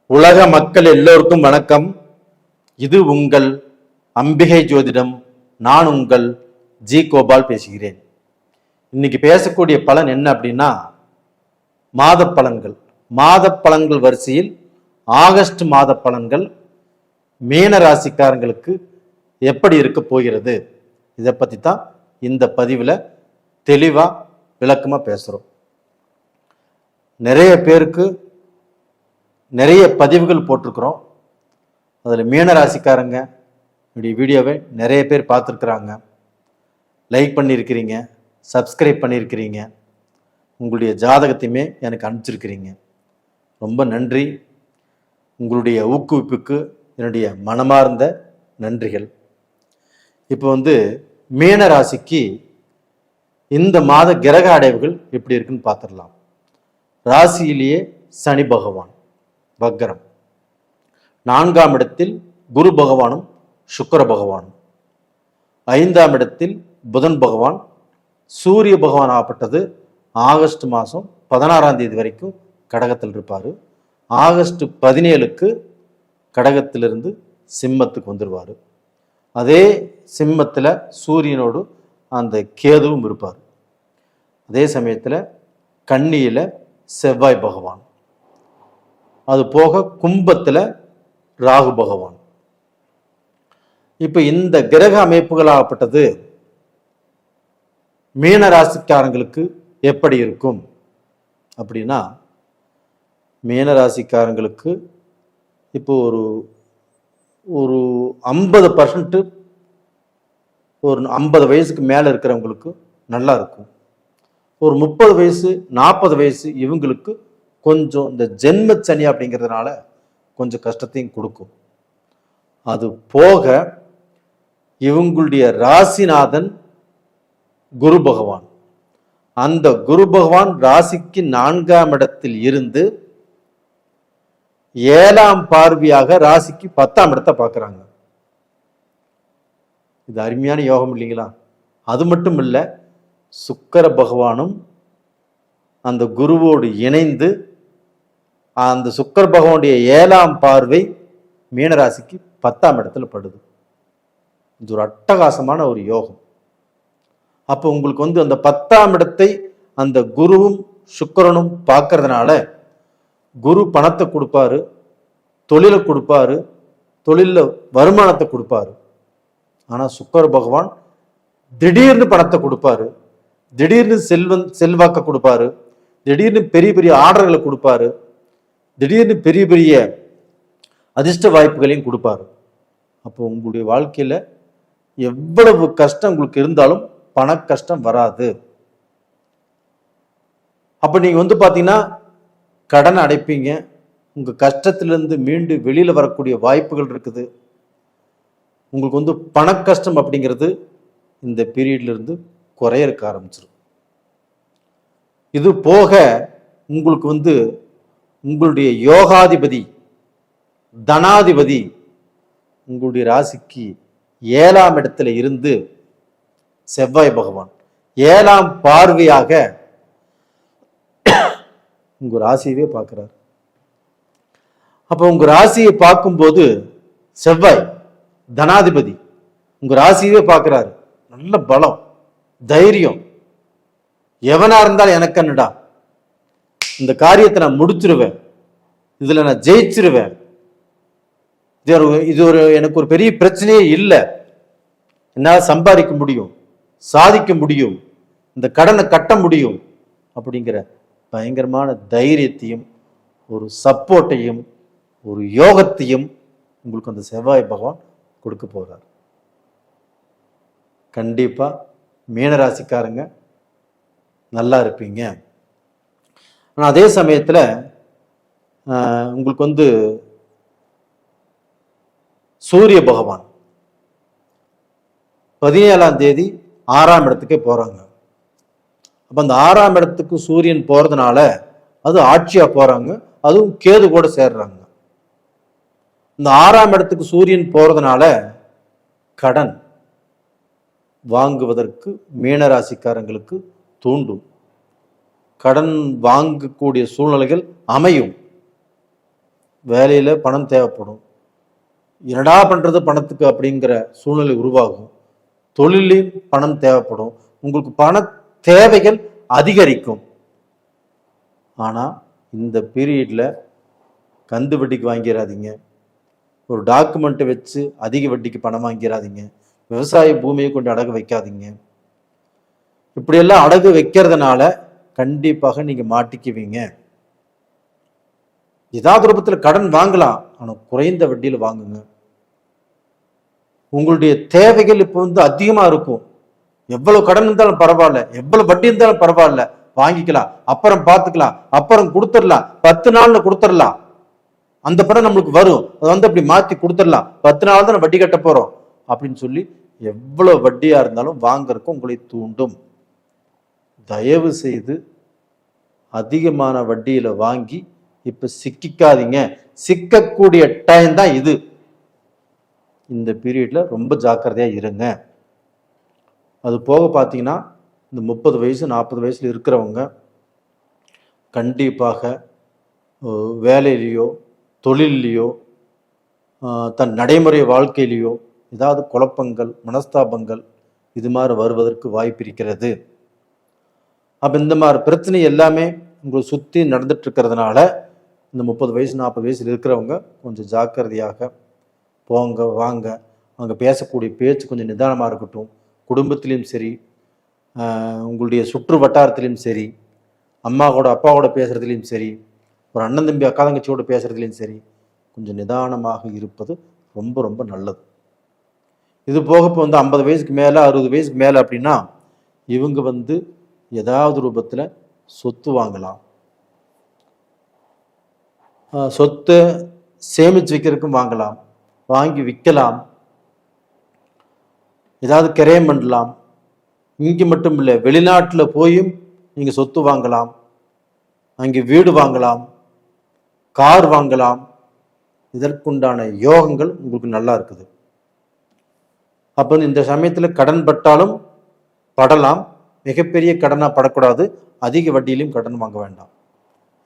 உலக மக்கள் எல்லோருக்கும் வணக்கம். இது உங்கள் அம்பிகை ஜோதிடம். நான் உங்கள் ஜி கோபால் பேசுகிறேன். இன்னைக்கு பேசக்கூடிய பலன் என்ன அப்படின்னா, மாத பலன்கள். மாத பலன்கள் வரிசையில் ஆகஸ்ட் மாத பலன்கள் மீன ராசிக்காரங்களுக்கு எப்படி இருக்க போகிறது, இதை பற்றி தான் இந்த பதிவில் தெளிவாக விளக்கமாக பேசுகிறோம். நிறைய பேருக்கு நிறைய பதிவுகள் போட்டிருக்கிறோம். அதில் மீன ராசிக்காரங்க என்னுடைய வீடியோவை நிறைய பேர் பார்த்துருக்குறாங்க, லைக் பண்ணியிருக்கிறீங்க, சப்ஸ்கிரைப் பண்ணியிருக்கிறீங்க, உங்களுடைய ஜாதகத்தையுமே எனக்கு அனுப்பிச்சிருக்கிறீங்க. ரொம்ப நன்றி. உங்களுடைய ஊக்குவிப்புக்கு என்னுடைய மனமார்ந்த நன்றிகள். இப்போ மீன ராசிக்கு இந்த மாத கிரக அடைவுகள் எப்படி இருக்குன்னு பார்த்துடலாம். ராசியிலேயே சனி பகவான் வக்ரம், 4ஆம் இடத்தில் குரு பகவானும் சுக்கிர பகவானும், 5ஆம் இடத்தில் புதன் பகவான், சூரிய பகவான் ஆகப்பட்டது ஆகஸ்ட் மாதம் 16ஆம் தேதி வரைக்கும் கடகத்தில் இருப்பார். ஆகஸ்ட் 17க்கு கடகத்திலிருந்து சிம்மத்துக்கு வந்துடுவார். அதே சிம்மத்தில் சூரியனோடு அந்த கேதுவும் இருப்பார். அதே சமயத்தில் கன்னியில் செவ்வாய் பகவான், அது போக கும்பத்தில் ராகு பகவான். இப்போ இந்த கிரக அமைப்புகளாகப்பட்டது மீன ராசிக்காரங்களுக்கு எப்படி இருக்கும் அப்படின்னா, மீன ராசிக்காரங்களுக்கு இப்போ ஒரு 50% ஒரு 50 வயசுக்கு மேலே இருக்கிறவங்களுக்கு நல்லா இருக்கும். ஒரு 30 வயசு 40 வயசு இவங்களுக்கு கொஞ்சம் இந்த ஜென்ம சனி அப்படிங்கிறதுனால கொஞ்சம் கஷ்டத்தையும் கொடுக்கும். அது போக இவங்களுடைய ராசிநாதன் குரு பகவான், அந்த குரு பகவான் ராசிக்கு 4ஆம் இடத்தில் இருந்து 7ஆம் பார்வையாக ராசிக்கு 10ஆம் இடத்தை பார்க்குறாங்க. இது அருமையான யோகம் இல்லைங்களா? அது மட்டும் இல்லை, சுக்கிர பகவானும் அந்த குருவோடு இணைந்து அந்த சுக்கிர பகவானுடைய 7ஆம் பார்வை மீனராசிக்கு 10ஆம் இடத்துல படுது. இது ஒரு அட்டகாசமான ஒரு யோகம். அப்போ உங்களுக்கு அந்த 10ஆம் இடத்தை அந்த குருவும் சுக்கிரனும் பார்க்கறதுனால, குரு பணத்தை கொடுப்பாரு, தொழிலை கொடுப்பாரு, தொழிலில் வருமானத்தை கொடுப்பாரு. ஆனால் சுக்கிர பகவான் திடீர்னு பணத்தை கொடுப்பாரு, திடீர்னு செல்வாக்க கொடுப்பாரு, திடீர்னு பெரிய பெரிய ஆர்டர்களை கொடுப்பாரு, திடீர்னு பெரிய பெரிய அதிர்ஷ்ட வாய்ப்புகளையும் கொடுப்பாரு. அப்போ உங்களுடைய வாழ்க்கையில எவ்வளவு கஷ்டம் உங்களுக்கு இருந்தாலும் பண கஷ்டம் வராது. அப்ப நீங்க பாத்தீங்கன்னா கடன் அடைப்பீங்க, உங்க கஷ்டத்திலிருந்து மீண்டு வெளியில வரக்கூடிய வாய்ப்புகள் இருக்குது. உங்களுக்கு பண கஷ்டம் அப்படிங்கிறது இந்த பீரியட்ல இருந்து குறைய இருக்க ஆரம்பிச்சிடும். இது போக உங்களுக்கு உங்களுடைய யோகாதிபதி தனாதிபதி உங்களுடைய ராசிக்கு 7ஆம் இடத்துல இருந்து செவ்வாய் பகவான் 7ஆம் பார்வையாக உங்க ராசியவே பார்க்கிறார். அப்ப உங்க ராசியை பார்க்கும்போது செவ்வாய் தனாதிபதி உங்க ராசியவே பார்க்கிறாரு. நல்ல பலம், தைரியம். எவனா இருந்தாலும் எனக்கு என்னடா, இந்த காரியத்தை நான் முடிச்சிருவேன், இதுல நான் ஜெயிச்சிருவேன், இது எனக்கு ஒரு பெரிய பிரச்சனையே இல்லை, என்னால் சம்பாதிக்க முடியும், சாதிக்க முடியும், இந்த கடனை கட்ட முடியும் அப்படிங்கிற பயங்கரமான தைரியத்தையும் ஒரு சப்போர்ட்டையும் ஒரு யோகத்தையும் உங்களுக்கு அந்த செவ்வாய் பகவான் கொடுக்க போறார். கண்டிப்பா மீனராசிக்காரங்க நல்லா இருப்பீங்க. ஆனால் அதே சமயத்தில் உங்களுக்கு சூரிய பகவான் 17ஆம் தேதி 6ஆம் இடத்துக்கே போறாங்க. அப்ப அந்த 6ஆம் இடத்துக்கு சூரியன் போறதுனால அது ஆட்சியா போறாங்க, அதுவும் கேது கூட சேர்றாங்க. இந்த 6ஆம் இடத்துக்கு சூரியன் போறதுனால கடன் வாங்குவதற்கு மீனராசிக்காரங்களுக்கு தூண்டும், கடன் வாங்கக்கூடிய சூழ்நிலைகள் அமையும். வேலையில் பணம் தேவைப்படும். என்னடா பண்ணுறது பணத்துக்கு அப்படிங்கிற சூழ்நிலை உருவாகும். தொழிலையும் பணம் தேவைப்படும். உங்களுக்கு பண தேவைகள் அதிகரிக்கும். ஆனால் இந்த பீரியடில் கந்து வட்டிக்கு வாங்கிடாதீங்க. ஒரு டாக்குமெண்ட்டை வச்சு அதிக வட்டிக்கு பணம் வாங்கிடாதீங்க. விவசாய பூமியை கொண்டு அடகு வைக்காதீங்க. இப்படியெல்லாம் அடகு வைக்கிறதுனால கண்டிப்பாக நீங்கள் மாட்டிக்குவீங்க. ஏதாவது ரூபத்தில் கடன் வாங்கலாம், ஆனால் குறைந்த வட்டியில் வாங்குங்க. உங்களுடைய தேவைகள் இப்போ அதிகமாக இருக்கும். எவ்வளவு கடன் இருந்தாலும் பரவாயில்ல, எவ்வளவு வட்டி இருந்தாலும் பரவாயில்ல, வாங்கிக்கலாம், அப்புறம் பார்த்துக்கலாம், அப்புறம் கொடுத்துடலாம், 10 நாள்ல கொடுத்துடலாம், அந்த பணம் நம்மளுக்கு வரும், அது அப்படி மாற்றி கொடுத்துடலாம், 10 நாள் தான் வட்டி கட்ட போறோம் அப்படின்னு சொல்லி எவ்வளவு வட்டியா இருந்தாலும் வாங்கறதுக்கு உங்களை தூண்டும். தயவு செய்து அதிகமான வட்டியில வாங்கி இப்ப சிக்காதீங்க. சிக்கக்கூடிய டைம் தான் இது. இந்த பீரியட்ல ரொம்ப ஜாக்கிரதையா இருங்க. அது போக பார்த்தீங்கன்னா இந்த 30 வயசு 40 வயசுல இருக்கிறவங்க கண்டிப்பாக வேலையிலையோ தொழிலையோ தன் நடைமுறை வாழ்க்கையிலையோ ஏதாவது குழப்பங்கள் மனஸ்தாபங்கள் இது மாதிரி வருவதற்கு வாய்ப்பு இருக்கிறது. அப்போ இந்த மாதிரி பிரச்சனை எல்லாமே உங்களை சுற்றி நடந்துட்டு இருக்கிறதுனால இந்த 30 வயசு 40 வயசுல இருக்கிறவங்க கொஞ்சம் ஜாக்கிரதையாக போங்க வாங்க. அங்கே பேசக்கூடிய பேச்சு கொஞ்சம் நிதானமாக இருக்கட்டும். குடும்பத்திலையும் சரி, உங்களுடைய சுற்று வட்டாரத்திலையும் சரி, அம்மாவோட அப்பாவோட பேசுறதுலையும் சரி, ஒரு அண்ணன் தம்பி அக்கா தங்கச்சியோட பேசுறதுலையும் சரி, கொஞ்சம் நிதானமாக இருப்பது ரொம்ப ரொம்ப நல்லது. இது போக இப்போ 50 வயசுக்கு மேலே 60 வயசுக்கு மேலே அப்படின்னா இவங்க ஏதாவது ரூபத்தில் சொத்து வாங்கலாம். சொத்தை சேமிச்சு வைக்கிறதுக்கும் வாங்கலாம், வாங்கி விற்கலாம், ஏதாவது கிரயம் பண்ணலாம். இங்கே மட்டும் இல்லை, வெளிநாட்டில் போயும் நீங்கள் சொத்து வாங்கலாம், அங்கே வீடு வாங்கலாம், கார் வாங்கலாம். இதற்குண்டான யோகங்கள் உங்களுக்கு நல்லா இருக்குது. அப்போ இந்த சமயத்தில் கடன் பட்டாலும் படலாம், மிகப்பெரிய கடனாக படக்கூடாது, அதிக வட்டியிலையும் கடன் வாங்க வேண்டாம்.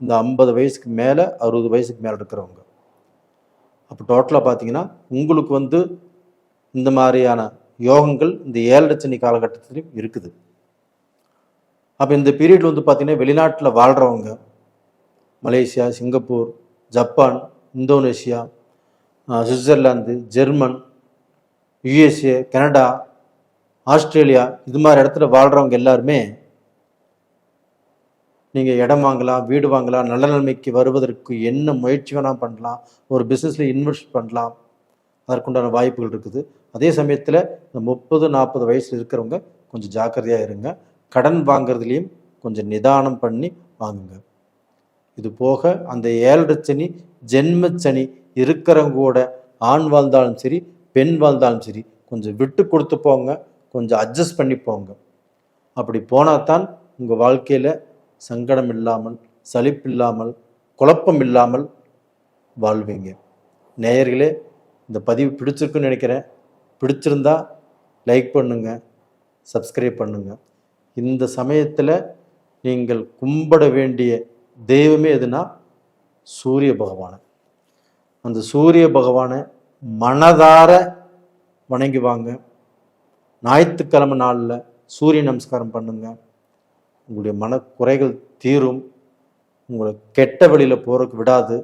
இந்த 50 வயசுக்கு மேலே 60 வயசுக்கு மேலே இருக்கிறவங்க அப்போ டோட்டலாக பார்த்தீங்கன்னா உங்களுக்கு இந்த மாதிரியான யோகங்கள் இந்த 7 சனி காலகட்டத்திலையும் இருக்குது. அப்போ இந்த பீரியட்ல பார்த்தீங்கன்னா வெளிநாட்டில் வாழ்கிறவங்க, Malaysia, Singapore, Japan, Indonesia, Switzerland, German, USA, Canada, Australia, இது மாதிரி இடத்துல வாழ்கிறவங்க எல்லாருமே நீங்கள் இடம் வாங்கலாம், வீடு வாங்கலாம், நல்ல நிலைமைக்கு வருவதற்கு என்ன முயற்சி வேணால் பண்ணலாம், ஒரு பிஸ்னஸில் இன்வெஸ்ட் பண்ணலாம், அதற்குண்டான வாய்ப்புகள் இருக்குது. அதே சமயத்தில் இந்த 30-40 வயசில் இருக்கிறவங்க கொஞ்சம் ஜாக்கிரதையாக இருங்க. கடன் வாங்குறதுலேயும் கொஞ்சம் நிதானம் பண்ணி வாங்குங்க. இது போக அந்த 7 சனி ஜென்ம சனி இருக்கிறவங்க கூட ஆண் வாழ்ந்தாலும் சரி பெண் வாழ்ந்தாலும் சரி கொஞ்சம் விட்டு கொடுத்து போங்க, கொஞ்சம் அட்ஜஸ்ட் பண்ணி போங்க. அப்படி போனால் தான் உங்கள் வாழ்க்கையில் சங்கடம் இல்லாமல், சலிப்பு இல்லாமல், குழப்பம் இல்லாமல் வாழ்வீங்க. நேயர்களே, இந்த பதிவு பிடிச்சிருக்குன்னு நினைக்கிறேன். பிடிச்சிருந்தா லைக் பண்ணுங்க, சப்ஸ்கிரைப் பண்ணுங்க. இந்த சமயத்தில் நீங்கள் கும்பிட வேண்டிய தெய்வமே எதுனா சூரிய பகவானை. அந்த சூரிய பகவானை மனதார வணங்கி வாங்க. ஞாயிற்றுக்கிழமை நாளில் சூரிய நமஸ்காரம் பண்ணுங்க. உங்களுடைய மனக்குறைகள் தீரும். உங்களை கெட்ட வழியில் போகிறதுக்கு விடாது,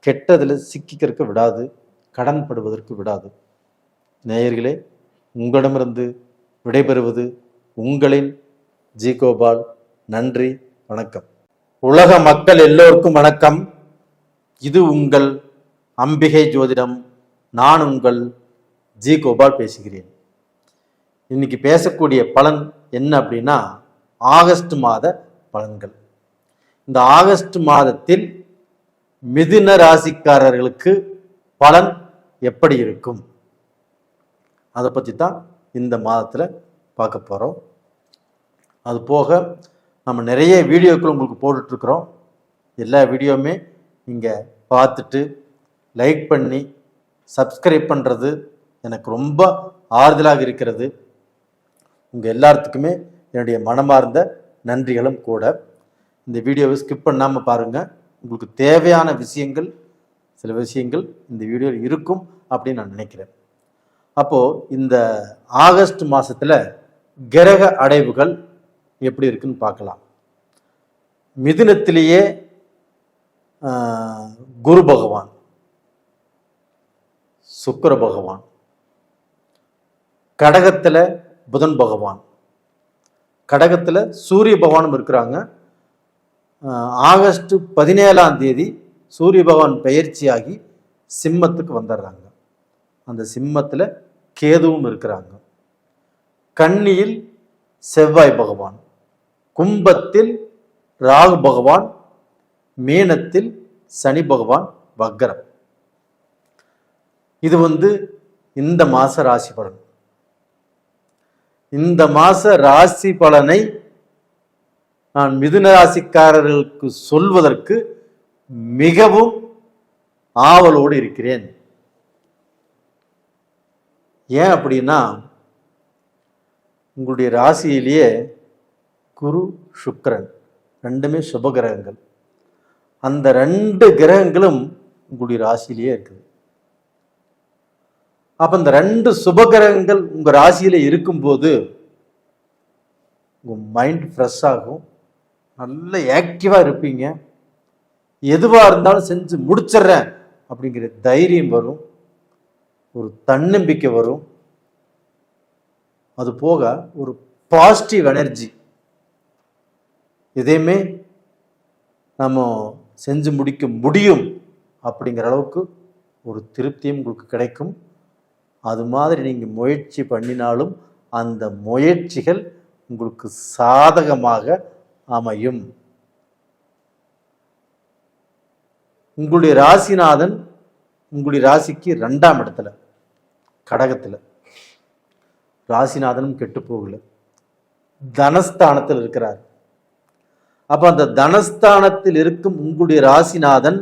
கெட்டதில் சிக்கிக்கிறதுக்கு விடாது, கடன் படுவதற்கு விடாது. நேயர்களே, உங்களிடமிருந்து விடைபெறுவது உங்களின் ஜி கோபால். நன்றி, வணக்கம். உலக மக்கள் எல்லோருக்கும் வணக்கம். இது உங்கள் அம்பிகை ஜோதிடம். நான் உங்கள் ஜி கோபால் பேசுகிறேன். இன்னைக்கு பேசக்கூடிய பலன் என்ன அப்படின்னா ஆகஸ்ட் மாத பலன்கள். இந்த ஆகஸ்ட் மாதத்தில் மிதுன ராசிக்காரர்களுக்கு பலன் எப்படி இருக்கும் அதை பற்றி தான் இந்த மாதத்தில் பார்க்க போகிறோம். அது போக நம்ம நிறைய வீடியோக்கள் உங்களுக்கு போட்டுட்ருக்குறோம். எல்லா வீடியோவுமே நீங்கள் பார்த்துட்டு லைக் பண்ணி சப்ஸ்கிரைப் பண்ணுறது எனக்கு ரொம்ப ஆறுதலாக இருக்கிறது. உங்கள் எல்லாத்துக்குமே என்னுடைய மனமார்ந்த நன்றிகளும் கூட. இந்த வீடியோவை ஸ்கிப் பண்ணாமல் பாருங்கள். உங்களுக்கு தேவையான விஷயங்கள் சில விஷயங்கள் இந்த வீடியோவில் இருக்கும் அப்படின்னு நான் நினைக்கிறேன். அப்போது இந்த ஆகஸ்ட் மாதத்தில் கிரக அடைவுகள் எப்படி இருக்குன்னு பார்க்கலாம். மிதுனத்திலேயே குரு பகவான், சுக்கிர பகவான், கடகத்தில் புதன் பகவான், கடகத்தில் சூரிய பகவானும் இருக்கிறாங்க. ஆகஸ்ட் 17 சூரிய பகவான் பெயர்ச்சியாகி சிம்மத்துக்கு வந்துடுறாங்க. அந்த சிம்மத்தில் கேதுவும் இருக்கிறாங்க. கன்னியில் செவ்வாய் பகவான், கும்பத்தில் ராகு பகவான், மீனத்தில் சனி பகவான் வக்ரம். இது இந்த மாச ராசி பலன். இந்த மாச ராசி பலனை நான் மிதுன ராசிக்காரர்களுக்கு சொல்வதற்கு மிகவும் ஆவலோடு இருக்கிறேன். ஏன் அப்படின்னா, உங்களுடைய ராசியிலேயே குரு சுக்கிரன் ரெண்டுமே சுப கிரகங்கள். அந்த 2 கிரகங்களும் உங்களுடைய ராசியிலேயே இருக்குது. அப்ப இந்த 2 சுப கிரகங்கள் உங்க ராசியில இருக்கும்போது உங்க மைண்ட் ஃப்ரெஷ் ஆகும், நல்ல ஆக்டிவா இருப்பீங்க, எதுவா இருந்தாலும் செஞ்சு முடிச்சிடுறேன் அப்படிங்கிற தைரியம் வரும், ஒரு தன்னம்பிக்கை வரும். அது போக ஒரு பாசிட்டிவ் எனர்ஜி, எதையுமே நம்ம செஞ்சு முடிக்க முடியும் அப்படிங்கிற அளவுக்கு ஒரு திருப்தியும் உங்களுக்கு கிடைக்கும். அது மாதிரி நீங்கள் முயற்சி பண்ணினாலும் அந்த முயற்சிகள் உங்களுக்கு சாதகமாக அமையும். உங்களுடைய ராசிநாதன் உங்களுடைய ராசிக்கு 2ஆம் இடத்துல கடகத்தில், ராசிநாதனும் கெட்டு போகல, தனஸ்தானத்தில் இருக்கிறார். அப்ப அந்த தனஸ்தானத்தில் இருக்கும் உங்களுடைய ராசிநாதன்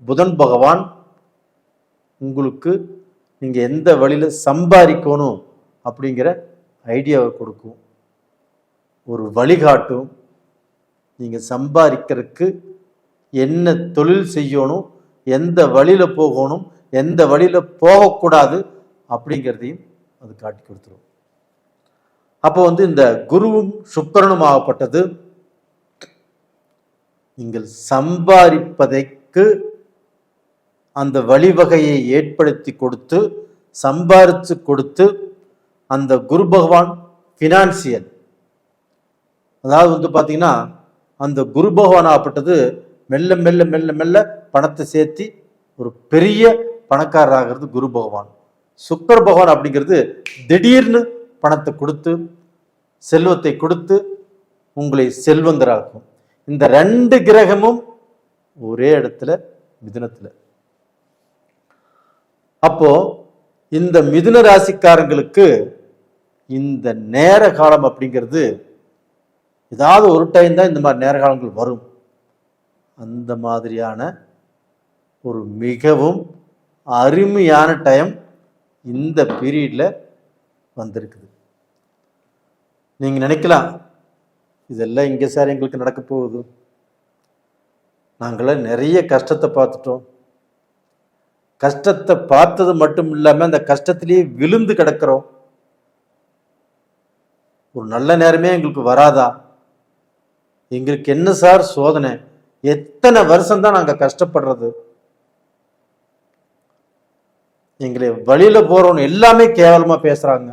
புதன் பகவான் உங்களுக்கு நீங்க எந்த வழியில சம்பாதிக்கணும் அப்படிங்கிற ஐடியாவை கொடுக்கும், ஒரு வழிகாட்டும். நீங்க சம்பாதிக்கிறதுக்கு என்ன தொழில் செய்யணும், எந்த வழியில போகணும், எந்த வழியில போகக்கூடாது அப்படிங்கிறதையும் அது காட்டி கொடுத்துரும். அப்போ இந்த குருவும் சுக்கிரனும் ஆகப்பட்டது நீங்கள் சம்பாதிப்பதற்கு அந்த வழிவகையை ஏற்படுத்தி கொடுத்து, சம்பாதிச்சு கொடுத்து, அந்த குரு பகவான் ஃபினான்சியல், அதாவது பார்த்தீங்கன்னா அந்த குரு பகவான் ஆகப்பட்டது மெல்ல மெல்ல மெல்ல மெல்ல பணத்தை சேர்த்தி ஒரு பெரிய பணக்காரராகிறது குரு பகவான். சுக்கிர பகவான் அப்படிங்கிறது திடீர்னு பணத்தை கொடுத்து, செல்வத்தை கொடுத்து உங்களை செல்வந்தராக்கும். இந்த 2 கிரகமும் ஒரே இடத்துல மிதுனத்துல. அப்போ இந்த மிதுன ராசிக்காரங்களுக்கு இந்த நேர காலம் அப்படிங்கிறது ஏதாவது ஒரு டைம் தான் இந்த மாதிரி நேர காலங்கள் வரும். அந்த மாதிரியான ஒரு மிகவும் அருமையான டைம் இந்த பீரியட்ல வந்திருக்குது. நீங்க நினைக்கலாம், இதெல்லாம் இங்கே சார் எங்களுக்கு நடக்க போகுது, நாங்களாம் நிறைய கஷ்டத்தை பார்த்துட்டோம், கஷ்டத்தை பார்த்தது மட்டும் இல்லாமல் அந்த கஷ்டத்திலேயே விழுந்து கிடக்கிறோம், ஒரு நல்ல நேரமே எங்களுக்கு வராதா, எங்களுக்கு என்ன சார் சோதனை, எத்தனை வருஷம்தான் நாங்கள் கஷ்டப்படுறது, எங்களை வழியில போறோம்னு எல்லாமே கேவலமா பேசுறாங்க,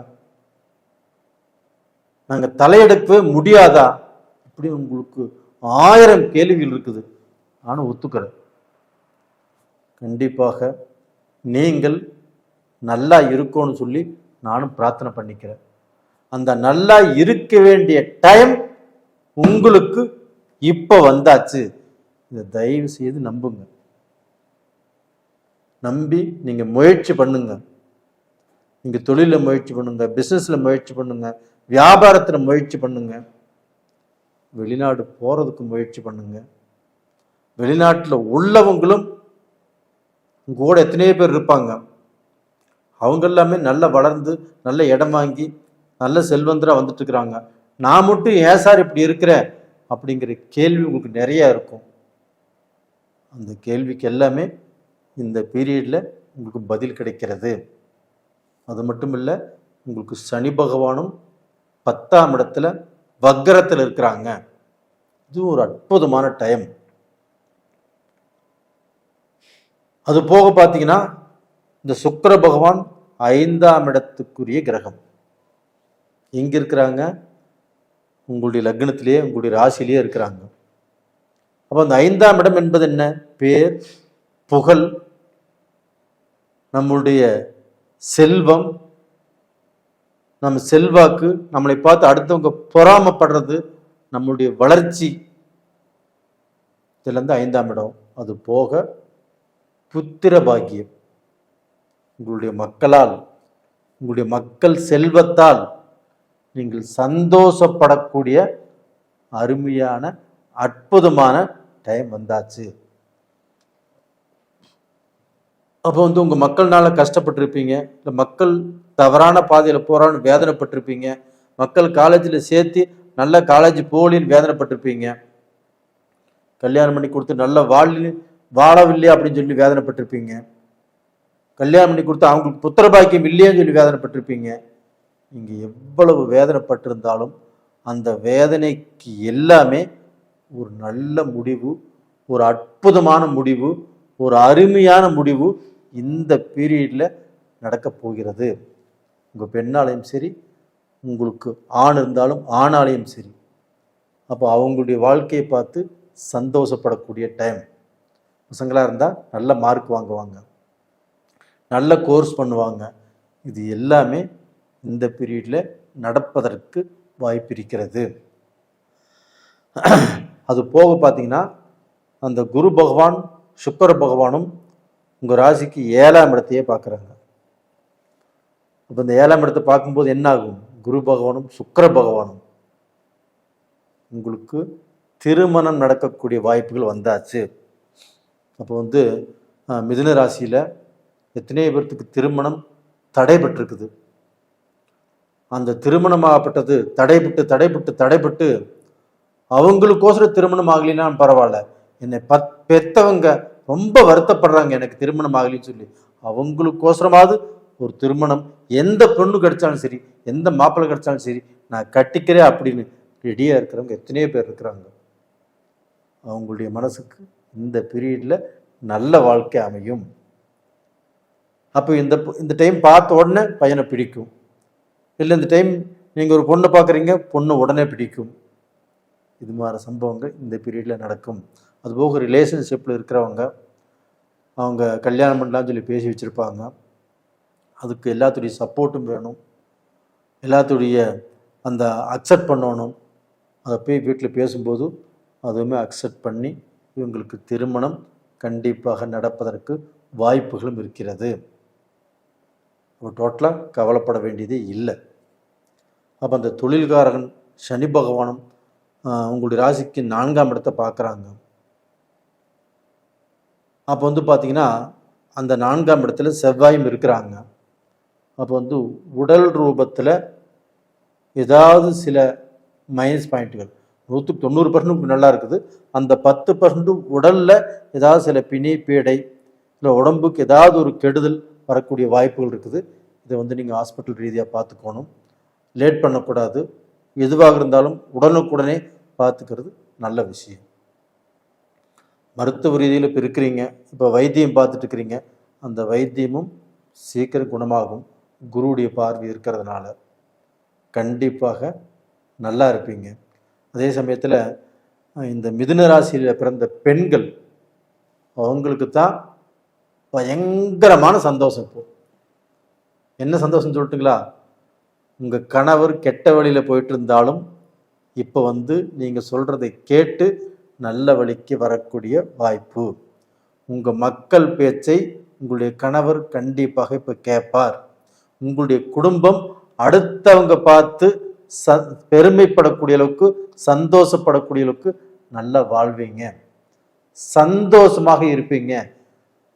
நாங்க தலையெடுக்கவே முடியாதா, இப்படி உங்களுக்கு 1000 கேள்விகள் இருக்குது. ஆனா ஒத்துக்கிறேன், கண்டிப்பாக நீங்கள் நல்லா இருக்கும்னு சொல்லி நானும் பிரார்த்தனை பண்ணிக்கிறேன். அந்த நல்லா இருக்க வேண்டிய டைம் உங்களுக்கு இப்ப வந்தாச்சு. இதை தயவு செய்து நம்புங்க, நம்பி நீங்க முயற்சி பண்ணுங்க. நீங்க தொழில முயற்சி பண்ணுங்க, பிசினஸ்ல முயற்சி பண்ணுங்க, வியாபாரத்துல முயற்சி பண்ணுங்க, வெளிநாடு போறதுக்கு முயற்சி பண்ணுங்க. வெளிநாட்டுல உள்ளவங்களும் உங்க கூட எத்தனையோ பேர் இருப்பாங்க, அவங்க எல்லாமே நல்லா வளர்ந்து நல்ல இடம் வாங்கி நல்ல செல்வந்தரா வந்துட்டு இருக்கிறாங்க. நான் மட்டும் ஏன் சார் இப்படி இருக்கிறேன் அப்படிங்கிற கேள்வி உங்களுக்கு நிறைய இருக்கும். அந்த கேள்விக்கு எல்லாமே இந்த பீரியடில் உங்களுக்கு பதில் கிடைக்கிறது. அது மட்டும் இல்லை, உங்களுக்கு சனி பகவானும் 10ஆம் இடத்துல வக்ரத்தில் இருக்கிறாங்க. இது ஒரு அற்புதமான டைம். அது போக பார்த்தீங்கன்னா, இந்த சுக்கிர பகவான் 5ஆம் இடத்துக்குரிய கிரகம் எங்க இருக்கிறாங்க? உங்களுடைய லக்னத்திலேயே, உங்களுடைய ராசியிலேயே இருக்கிறாங்க. அப்போ அந்த 5ஆம் இடம் என்பது என்ன? பேர், புகழ், நம்மளுடைய செல்வம், நம்ம செல்வாக்கு, நம்மளை பார்த்து அடுத்தவங்க பொறாமப்படுறது, நம்மளுடைய வளர்ச்சி, இதுல இருந்து 5ஆம் இடம். அது போக புத்திர பாக்கியம், உங்களுடைய மக்களால், உங்களுடைய மக்கள் செல்வத்தால் நீங்கள் சந்தோஷப்படக்கூடிய அருமையான அற்புதமான டைம் வந்தாச்சு. அப்போ உங்க மக்கள்னால கஷ்டப்பட்டிருப்பீங்க, இல்லை மக்கள் தவறான பாதையில் போறான்னு வேதனைப்பட்டிருப்பீங்க, மக்கள் காலேஜில் சேர்த்து நல்ல காலேஜ் போலின்னு வேதனைப்பட்டிருப்பீங்க, கல்யாணம் பண்ணி கொடுத்து நல்ல வாழவில்லையா அப்படின்னு சொல்லி வேதனைப்பட்டிருப்பீங்க, கல்யாணம் பண்ணி கொடுத்து அவங்களுக்கு புத்திர பாக்கியம் இல்லையான்னு சொல்லி வேதனைப்பட்டிருப்பீங்க. நீங்கள் எவ்வளவு வேதனைப்பட்டிருந்தாலும் அந்த வேதனைக்கு எல்லாமே ஒரு நல்ல முடிவு, ஒரு அற்புதமான முடிவு, ஒரு அருமையான முடிவு இந்த பீரியடில் நடக்க போகிறது. உங்கள் பெண்ணாலையும் சரி, உங்களுக்கு ஆண் இருந்தாலும் ஆணாலையும் சரி. அப்போ அவங்களுடைய வாழ்க்கையை பார்த்து சந்தோஷப்படக்கூடிய டைம். பசங்களாக இருந்தால் நல்ல மார்க் வாங்குவாங்க, நல்ல கோர்ஸ் பண்ணுவாங்க. இது எல்லாமே இந்த பீரியடில் நடப்பதற்கு வாய்ப்பு இருக்கிறது. அது போக பார்த்தீங்கன்னா, அந்த குரு பகவான் சுக்கிர பகவானும் உங்கள் ராசிக்கு 7ஆம் இடத்தையே பார்க்குறாங்க. அப்போ இந்த 7ஆம் இடத்தை பார்க்கும்போது என்ன ஆகும்? குரு பகவானும் சுக்கிர பகவானும் உங்களுக்கு திருமணம் நடக்கக்கூடிய வாய்ப்புகள் வந்தாச்சு. அப்போ மிதுன ராசியில் எத்தனை பேர்த்துக்கு திருமணம் தடைபட்டிருக்குது. அந்த திருமணமாகப்பட்டது தடைபட்டு அவங்களுக்கோசரம் திருமணம் ஆகலினாலும் பரவாயில்ல, என்னை பெத்தவங்க ரொம்ப வருத்தப்படுறாங்க எனக்கு திருமணம் ஆகலின்னு சொல்லி, அவங்களுக்கோசரமாவது ஒரு திருமணம், எந்த பொண்ணு கிடைச்சாலும் சரி, எந்த மாப்பிள்ளை கிடைச்சாலும் சரி, நான் கட்டிக்கிறேன் அப்படின்னு ரெடியாக இருக்கிறவங்க எத்தனையோ பேர் இருக்கிறாங்க. அவங்களுடைய மனசுக்கு இந்த பீரியடில் நல்ல வாழ்க்கை அமையும். அப்போ இந்த டைம் பார்த்த உடனே பையனை பிடிக்கும், இல்லை இந்த டைம் நீங்கள் ஒரு பொண்ணை பார்க்குறீங்க, பொண்ணு உடனே பிடிக்கும். இது மாதிரி சம்பவங்கள் இந்த பீரியடில் நடக்கும். அதுபோக ரிலேஷன்ஷிப்பில் இருக்கிறவங்க அவங்க கல்யாணம் பண்ணலான்னு சொல்லி பேசி வச்சுருப்பாங்க. அதுக்கு எல்லாத்துடைய சப்போர்ட்டும் வேணும், எல்லாத்துடைய அந்த அக்செப்ட் பண்ணணும். அதை போய் வீட்டில் பேசும்போது அதுவுமே அக்செப்ட் பண்ணி இவங்களுக்கு திருமணம் கண்டிப்பாக நடப்பதற்கு வாய்ப்புகளும் இருக்கிறது. டோட்டலாக கவலைப்பட வேண்டியதே இல்லை. அப்போ அந்த தொழில்காரகன் சனி பகவானும் உங்களுடைய ராசிக்கு 4ஆம் இடத்தை பார்க்குறாங்க. அப்போ பார்த்தீங்கன்னா அந்த 4ஆம் இடத்துல செவ்வாயும் இருக்கிறாங்க. அப்போ உடல் ரூபத்தில் ஏதாவது சில மைனஸ் பாயிண்ட்டுகள், 90% நல்லா இருக்குது, அந்த 10% உடலில் ஏதாவது சில பிணி பீடை, இல்லை உடம்புக்கு ஏதாவது ஒரு கெடுதல் வரக்கூடிய வாய்ப்புகள் இருக்குது. இதை நீங்கள் ஹாஸ்பிட்டல் ரீதியாக பார்த்துக்கணும், லேட் பண்ணக்கூடாது. எதுவாக இருந்தாலும் உடனுக்குடனே பார்த்துக்கிறது நல்ல விஷயம். மருத்துவ ரீதியில் இப்போ இருக்கிறீங்க, இப்போ வைத்தியம் பார்த்துட்டு இருக்கிறீங்க, அந்த வைத்தியமும் சீக்கிரம் குணமாகும். குருவுடைய பார்வை இருக்கிறதுனால கண்டிப்பாக நல்லா இருப்பீங்க. அதே சமயத்தில் இந்த மிதுன ராசியில் பிறந்த பெண்கள் அவங்களுக்கு தான் பயங்கரமான சந்தோஷம். இப்போ என்ன சந்தோஷம் சொல்லட்டுங்களா? உங்கள் கணவர் கெட்ட வழியில் போயிட்டு இருந்தாலும் இப்போ நீங்கள் சொல்கிறதை கேட்டு நல்ல வழிக்கு வரக்கூடிய வாய்ப்பு. உங்கள் மக்கள் பேச்சை உங்களுடைய கணவர் கண்டிப்பாக இப்போ கேட்பார். உங்களுடைய குடும்பம் அடுத்தவங்க பார்த்து பெருமைப்படக்கூடிய அளவுக்கு, சந்தோஷப்படக்கூடிய அளவுக்கு நல்லா வாழ்வீங்க, சந்தோஷமாக இருப்பீங்க.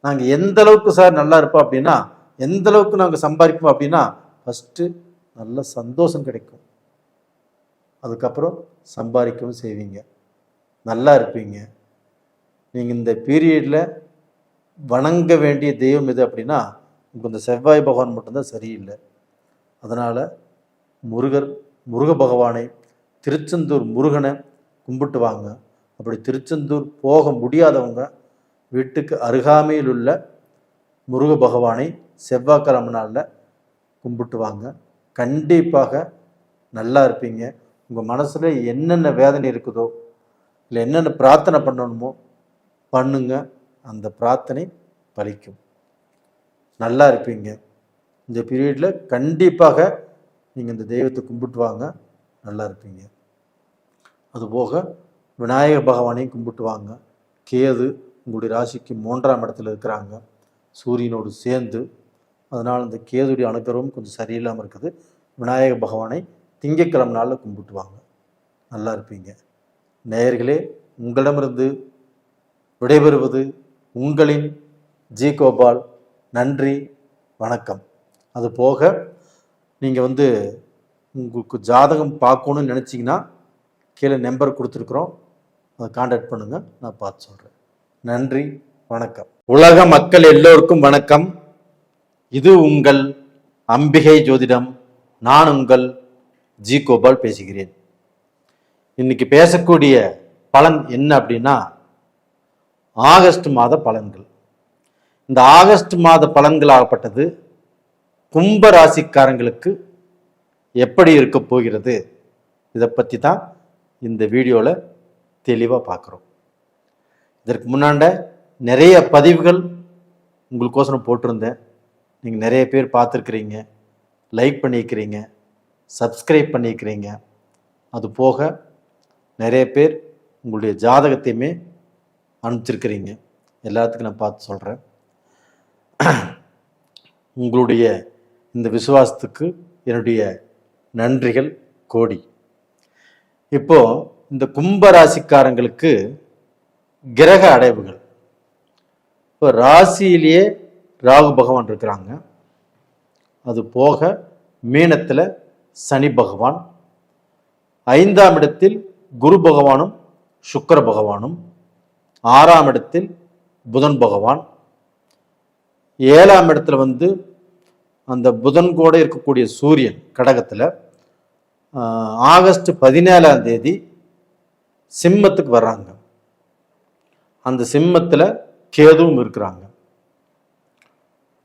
நாங்கள் எந்த அளவுக்கு சார் நல்லா இருப்போம் அப்படின்னா, எந்த அளவுக்கு நாங்கள் சம்பாதிப்போம் அப்படின்னா, ஃபஸ்ட்டு நல்ல சந்தோஷம் கிடைக்கும், அதுக்கப்புறம் சம்பாதிக்கவும் செய்வீங்க, நல்லா இருப்பீங்க. நீங்கள் இந்த பீரியடில் வணங்க வேண்டிய தெய்வம் எது அப்படின்னா உங்களுக்கு இந்த செவ்வாய் பகவான் மட்டும்தான் சரியில்லை. அதனால் முருக பகவானை, திருச்செந்தூர் முருகனை கும்பிட்டு வாங்க. அப்படி திருச்செந்தூர் போக முடியாதவங்க வீட்டுக்கு அருகாமையில் உள்ள முருக பகவானை செவ்வாய்க்கிழமை நாளில் கும்பிட்டு வாங்க. கண்டிப்பாக நல்லா இருப்பீங்க. உங்கள் மனசில் என்னென்ன வேதனை இருக்குதோ இல்லை என்னென்ன பிரார்த்தனை பண்ணணுமோ பண்ணுங்க, அந்த பிரார்த்தனை பலிக்கும். நல்லா இருப்பீங்க. இந்த பீரியடில் கண்டிப்பாக நீங்கள் இந்த தெய்வத்தை கும்பிட்டு வாங்க, நல்லா இருப்பீங்க. அதுபோக விநாயகர் பகவானையும் கும்பிட்டு வாங்க. கேது உங்களுடைய ராசிக்கு 3ஆம் இடத்துல இருக்கிறாங்க, சூரியனோடு சேர்ந்து. அதனால் இந்த கேதுடைய அனுகிரகம் கொஞ்சம் சரியில்லாமல் இருக்குது. விநாயகர் பகவானை திங்கட்கிழமை நாளில் கும்பிட்டு வாங்க, நல்லா இருப்பீங்க. நேயர்களே, உங்களிடமிருந்து விடைபெறுவது உங்களின் ஜி கோபால். நன்றி, வணக்கம். அது போக நீங்கள் உங்களுக்கு ஜாதகம் பார்க்கணுன்னு நினச்சிங்கன்னா கீழே நம்பர் கொடுத்துருக்குறோம், அதை கான்டாக்ட் பண்ணுங்கள், நான் பார்த்து சொல்கிறேன். நன்றி, வணக்கம். உலக மக்கள் எல்லோருக்கும் வணக்கம். இது உங்கள் அம்பிகை ஜோதிடம். நான் உங்கள் ஜி கோபால் பேசுகிறேன். இன்னைக்கு பேசக்கூடிய பலன் என்ன அப்படின்னா ஆகஸ்ட் மாத பலன்கள். இந்த ஆகஸ்ட் மாத பலன்கள் ஆகப்பட்டது கும்ப ராசிக்காரங்களுக்கு எப்படி இருக்க போகிறது, இதை பற்றி தான் இந்த வீடியோவில் தெளிவாக பார்க்குறோம். இதற்கு முன்னாண்ட நிறைய பதிவுகள் உங்களுக்கோசரம் போட்டிருந்தேன். நீங்கள் நிறைய பேர் பார்த்துருக்குறீங்க, லைக் பண்ணியிருக்கிறீங்க, சப்ஸ்கிரைப் பண்ணியிருக்கிறீங்க. அது போக நிறைய பேர் உங்களுடைய ஜாதகத்தையுமே அனுப்பிச்சிருக்கிறீங்க. எல்லாத்துக்கும் நான் பார்த்து சொல்கிறேன். உங்களுடைய இந்த விசுவாசத்துக்கு என்னுடைய நன்றிகள் கோடி. இப்போ இந்த கும்பராசிக்காரங்களுக்கு கிரக அடைவுகள். இப்போ ராசியிலேயே ராகு பகவான் இருக்கிறாங்க. அது போக மீனத்தில் சனி பகவான், 5ஆம் இடத்தில் குரு பகவானும் சுக்கிர பகவானும், 6ஆம் இடத்தில் புதன் பகவான், 7ஆம் இடத்துல அந்த புதன் கூட இருக்கக்கூடிய சூரியன் கடகத்தில் ஆகஸ்ட் 17ஆம் தேதி சிம்மத்துக்கு வர்றாங்க. அந்த சிம்மத்தில் கேதுவும் இருக்கிறாங்க.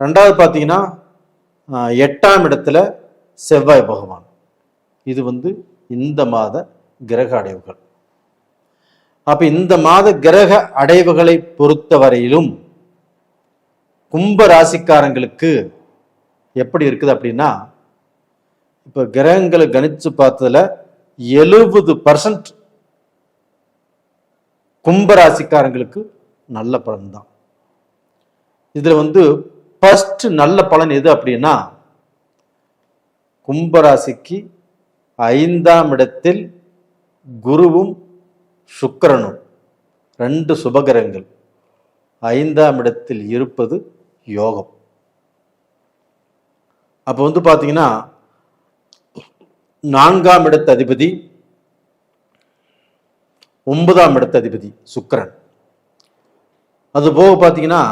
ரெண்டாவது பார்த்தீங்கன்னா 8ஆம் இடத்துல செவ்வாய் பகவான். இது இந்த மாத கிரக அடைவுகள். அப்ப இந்த மாத கிரக அடைவுகளை பொறுத்தவரையிலும் கும்ப ராசிக்காரங்களுக்கு எப்படி இருக்குது அப்படின்னா, இப்ப கிரகங்களை கணிச்சு பார்த்ததுல 70% கும்ப ராசிக்காரங்களுக்கு நல்ல பலன் தான். இதுல ஃபர்ஸ்ட் நல்ல பலன் எது அப்படின்னா, கும்பராசிக்கு 5ஆம் இடத்தில் குருவும் சுக்கிரனும் 2 சுபகிரகங்கள் 5ஆம் இடத்தில் இருப்பது யோகம். அப்போ பார்த்தீங்கன்னா 4ஆம் இடத்து அதிபதி 9ஆம் இடத்து அதிபதி சுக்கிரன். அது போக பார்த்தீங்கன்னா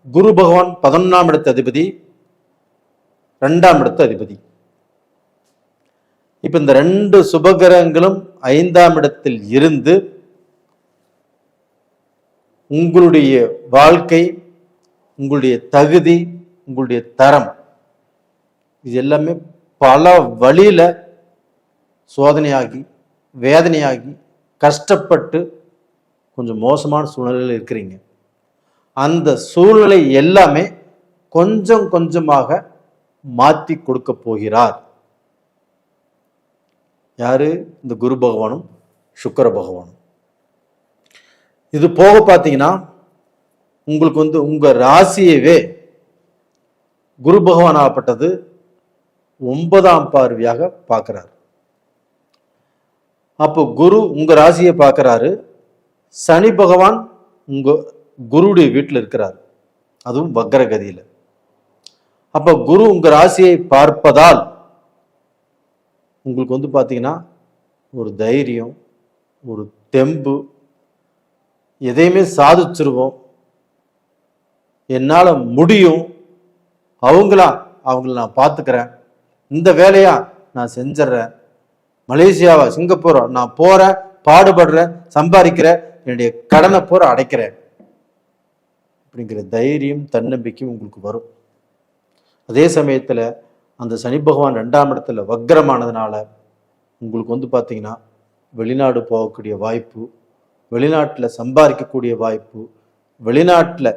குரு பகவான் 11ஆம் இடத்து அதிபதி, 2ஆம் இடத்து அதிபதி. இப்ப இந்த 2 சுபகிரகங்களும் 5ஆம் இடத்தில் இருந்து உங்களுடைய வாழ்க்கை, உங்களுடைய தகுதி, உங்களுடைய தரம், இது எல்லாமே பல வழியில சோதனையாகி வேதனையாகி கஷ்டப்பட்டு கொஞ்சம் மோசமான சூழ்நிலையில் இருக்கிறீங்க. அந்த சூழ்நிலை எல்லாமே கொஞ்சம் கொஞ்சமாக மாற்றி கொடுக்க போகிறார். யாரு? இந்த குரு பகவானும் சுக்கிர பகவானும். இது போக பார்த்தீங்கன்னா உங்களுக்கு உங்க ராசியவே குரு பகவான் ஆகப்பட்டது 9ஆம் பார்வையாக பார்க்கிறார். அப்போ குரு உங்க ராசியை பார்க்கிறாரு. சனி பகவான் உங்க குருடைய வீட்டில் இருக்கிறார், அதுவும் வக்ரகதியில். அப்ப குரு உங்க ராசியை பார்ப்பதால் உங்களுக்கு பார்த்தீங்கன்னா ஒரு தைரியம், ஒரு தெம்பு, எதையுமே சாதிச்சிருவோம், என்னால் முடியும், அவங்கள நான் பார்த்துக்கிறேன், இந்த வேலையா நான் செஞ்சிடறேன், மலேசியாவா சிங்கப்பூரா நான் போகிறேன், பாடுபடுறேன், சம்பாதிக்கிறேன், என்னுடைய கடனை பூரா அடைக்கிறேன் அப்படிங்கிற தைரியம் தன்னம்பிக்கையும் உங்களுக்கு வரும். அதே சமயத்தில் அந்த சனி பகவான் 2ஆம் இடத்துல வக்ரமானதுனால உங்களுக்கு பார்த்தீங்கன்னா வெளிநாடு போகக்கூடிய வாய்ப்பு, வெளிநாட்டில் சம்பாதிக்கக்கூடிய வாய்ப்பு, வெளிநாட்டில்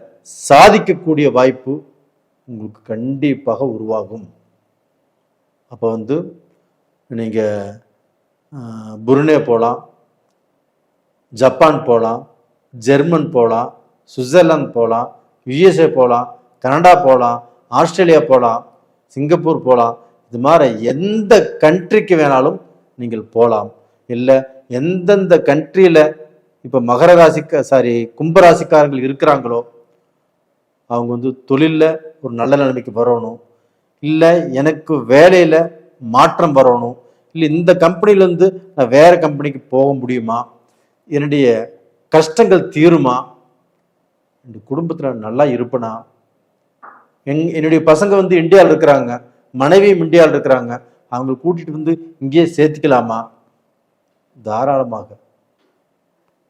சாதிக்கக்கூடிய வாய்ப்பு உங்களுக்கு கண்டிப்பாக உருவாகும். அப்போ நீங்கள் புருனே போகலாம், ஜப்பான் போகலாம், ஜெர்மன் போகலாம், சுவிட்சர்லாந்து போகலாம், யுஎஸ்ஏ போகலாம், கனடா போகலாம், ஆஸ்திரேலியா போகலாம், சிங்கப்பூர் போகலாம். இது மாதிரி எந்த கண்ட்ரிக்கு வேணாலும் நீங்கள் போகலாம். இல்லை எந்தெந்த கண்ட்ரியில் இப்போ மகர ராசிக்கு கும்பராசிக்காரர்கள் இருக்கிறாங்களோ அவங்க தொழிலில் ஒரு நல்ல நிலைமைக்கு வரணும், இல்லை எனக்கு வேலையில் மாற்றம் வரணும், இல்லை இந்த கம்பெனிலேருந்து நான் வேறு கம்பெனிக்கு போக முடியுமா, என்னுடைய கஷ்டங்கள் தீருமா, இந்த குடும்பத்தில் நல்லா இருப்பேனா, என்னுடைய பசங்க இந்தியாவில் இருக்கிறாங்க, மனைவியும் இந்தியாவில் இருக்கிறாங்க, அவங்களை கூட்டிகிட்டு இங்கேயே சேர்த்துக்கலாமா, தாராளமாக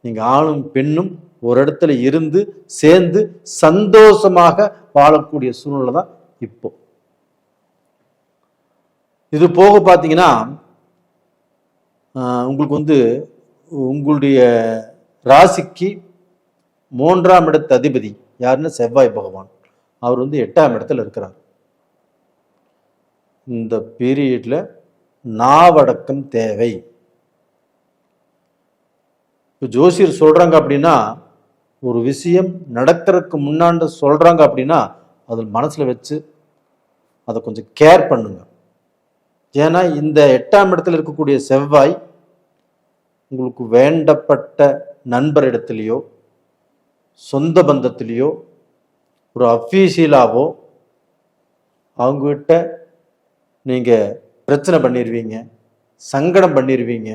நீங்கள் ஆணும் பெண்ணும் ஒரு இடத்துல இருந்து சேர்ந்து சந்தோஷமாக வாழக்கூடிய சூழ்நிலை தான் இப்போ. இது போக பார்த்தீங்கன்னா உங்களுக்கு உங்களுடைய ராசிக்கு 3ஆம் இடத்து அதிபதி யாருன்னா செவ்வாய் பகவான். அவர் 8ஆம் இடத்துல இருக்கிறார். இந்த பீரியட்ல நாவடக்கம் தேவை. இப்போ ஜோசியர் சொல்றாங்க அப்படின்னா, ஒரு விஷயம் நடக்கிறதுக்கு முன்னாண்டு சொல்றாங்க அப்படின்னா அதில் மனசுல வச்சு அதை கொஞ்சம் கேர் பண்ணுங்க. ஏன்னா இந்த 8ஆம் இடத்துல இருக்கக்கூடிய செவ்வாய் உங்களுக்கு வேண்டப்பட்ட நண்பரிடத்துலையோ சொந்த பந்தத்திலேயோ ஒரு அஃபீஷியலாவோ அவங்ககிட்ட நீங்கள் பிரச்சனை பண்ணிடுவீங்க, சங்கடம் பண்ணிடுவீங்க,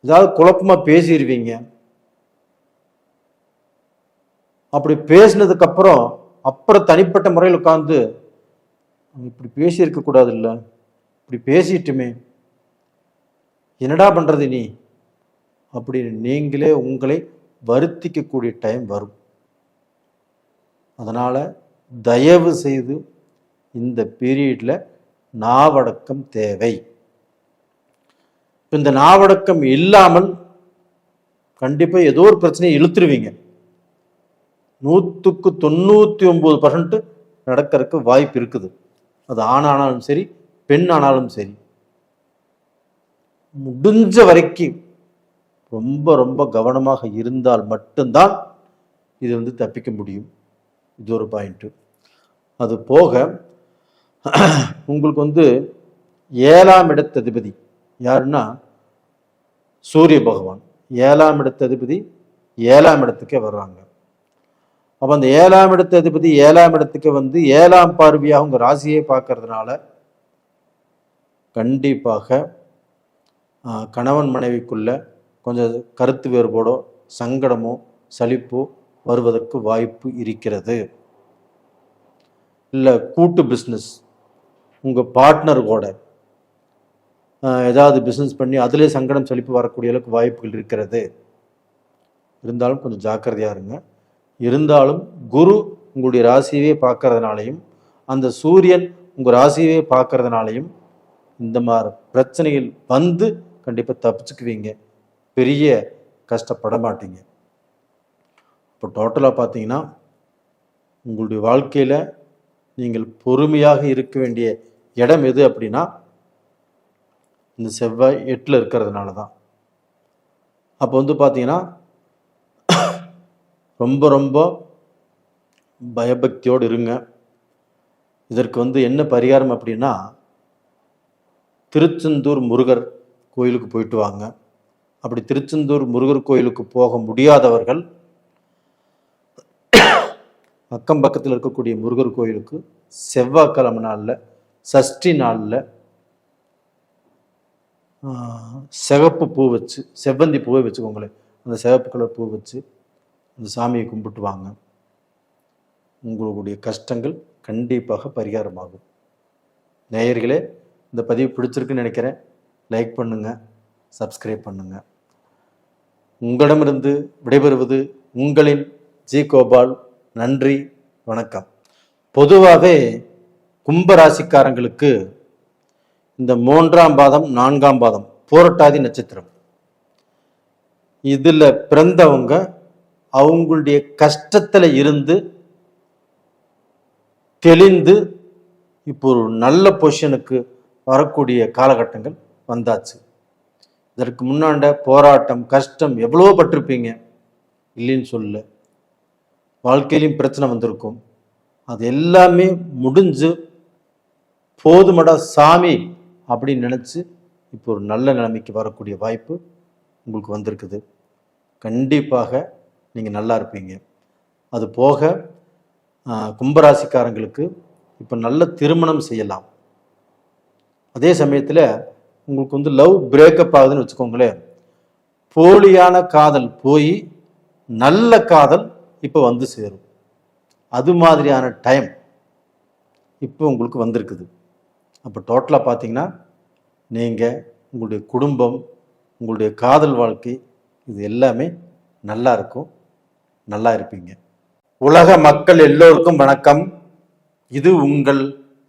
ஏதாவது குழப்பமாக பேசிடுவீங்க. அப்படி பேசினதுக்கப்புறம் தனிப்பட்ட முறையில் உட்காந்து இப்படி பேசியிருக்க கூடாது, இல்லை இப்படி பேசிட்டுமே என்னடா பண்ணுறது நீ அப்படின்னு நீங்களே உங்களை வருத்திக்கக்கூடிய டைம் வரும். அதனால் தயவு செய்து இந்த பீரியடில் நாவடக்கம் தேவை. இந்த நாவடக்கம் இல்லாமல் கண்டிப்பாக ஏதோ ஒரு பிரச்சனையை இழுத்துருவீங்க. 100க்கு 99% நடக்கிறதுக்கு வாய்ப்பு இருக்குது. அது ஆணானாலும் சரி பெண் ஆனாலும் சரி. முடிஞ்ச வரைக்கும் ரொம்ப ரொம்ப கவனமாக இருந்தால் மட்டும்தான் இது தப்பிக்க முடியும். இது ஒரு பாயிண்ட்டு. அது போக உங்களுக்கு 7ஆம் இடத்து அதிபதி யாருன்னா சூரிய பகவான். 7ஆம் இடத்து அதிபதி 7ஆம் இடத்துக்கே வர்றாங்க. அப்போ அந்த 7ஆம் இடத்து அதிபதி 7ஆம் இடத்துக்கு 7ஆம் பார்வையாக உங்கள் ராசியை பார்க்கறதுனால கண்டிப்பாக கணவன் மனைவிக்குள்ள கொஞ்சம் கருத்து வேறுபாடோ சங்கடமோ சலிப்போ வருவதற்கு வாய்ப்பு இருக்கிறது. இல்லை கூட்டு பிஸ்னஸ் உங்கள் பார்ட்னர் கூட ஏதாவது பிஸ்னஸ் பண்ணி அதிலே சங்கடம் சலிப்பு வரக்கூடிய அளவுக்கு வாய்ப்புகள் இருக்கிறது. இருந்தாலும் கொஞ்சம் ஜாக்கிரதையாக இருங்க. இருந்தாலும் குரு உங்களுடைய ராசியவே பார்க்கறதுனாலையும் அந்த சூரியன் உங்கள் ராசியவே பார்க்கறதுனாலையும் இந்த மாதிரி பிரச்சனைகள் கண்டிப்பாக தப்பிச்சுக்குவீங்க, பெரிய கஷ்டப்பட மாட்டீங்க. இப்போ டோட்டலாக பார்த்தீங்கன்னா உங்களுடைய வாழ்க்கையில் நீங்கள் பொறுமையாக இருக்க வேண்டிய இடம் எது அப்படின்னா இந்த செவ்வாய் 8ல் இருக்கிறதுனால தான். அப்போ பார்த்தீங்கன்னா ரொம்ப ரொம்ப பயபக்தியோடு இருங்க. இதற்கு என்ன பரிகாரம் அப்படின்னா திருச்செந்தூர் முருகர் கோயிலுக்கு போயிட்டு வாங்க. அப்படி திருச்செந்தூர் முருகர் கோயிலுக்கு போக முடியாதவர்கள் அக்கம் பக்கத்தில் இருக்கக்கூடிய முருகர் கோயிலுக்கு செவ்வாய்க்கிழமை நாளில் சஷ்டி நாளில் சிவப்பு பூ வச்சு, செவ்வந்தி பூவை வச்சுக்கோங்களேன், அந்த சிவப்பு கலர் பூ வச்சு அந்த சாமியை கும்பிட்டு வாங்க. உங்களுடைய கஷ்டங்கள் கண்டிப்பாக பரிகாரமாகும். நேயர்களே, இந்த பதிவு பிடிச்சிருக்குன்னு நினைக்கிறேன். லைக் பண்ணுங்கள், சப்ஸ்கிரைப் பண்ணுங்கள். உங்களிடமிருந்து விடைபெறுவது உங்களின் ஜி கோபால். நன்றி, வணக்கம். பொதுவாகவே கும்பராசிக்காரங்களுக்கு இந்த 3ஆம் பாதம் 4ஆம் பாதம் பூரட்டாதி நட்சத்திரம் இதில் பிறந்தவங்க அவங்களுடைய கஷ்டத்தில் இருந்து தெளிந்து இப்போ ஒரு நல்ல பொசிஷனுக்கு வரக்கூடிய காலகட்டங்கள் வந்தாச்சு. இதற்கு முன்னாண்ட போராட்டம் கஷ்டம் எவ்வளோ பட்டிருப்பீங்க, இல்லைன்னு சொல்ல. வாழ்க்கையிலையும் பிரச்சனை வந்திருக்கும். அது எல்லாமே முடிஞ்சு போதுமடா சாமி அப்படின்னு நினச்சி இப்போ ஒரு நல்ல நிலைமைக்கு வரக்கூடிய வாய்ப்பு உங்களுக்கு வந்திருக்குது. கண்டிப்பாக நீங்கள் நல்லா இருப்பீங்க. அது போக கும்பராசிக்காரங்களுக்கு இப்போ நல்ல திருமணம் செய்யலாம். அதே சமயத்தில் உங்களுக்கு லவ் பிரேக்கப் ஆகுதுன்னு வச்சுக்கோங்களேன். போலியான காதல் போய் நல்ல காதல் இப்போ வந்து சேரும். அது மாதிரியான டைம் இப்போ உங்களுக்கு வந்திருக்குது. அப்போ டோட்டலாக பார்த்தீங்கன்னா நீங்கள் உங்களுடைய குடும்பம், உங்களுடைய காதல் வாழ்க்கை இது எல்லாமே நல்லா இருக்கும், நல்லா இருப்பீங்க. உலக மக்கள் எல்லோருக்கும் வணக்கம். இது உங்கள்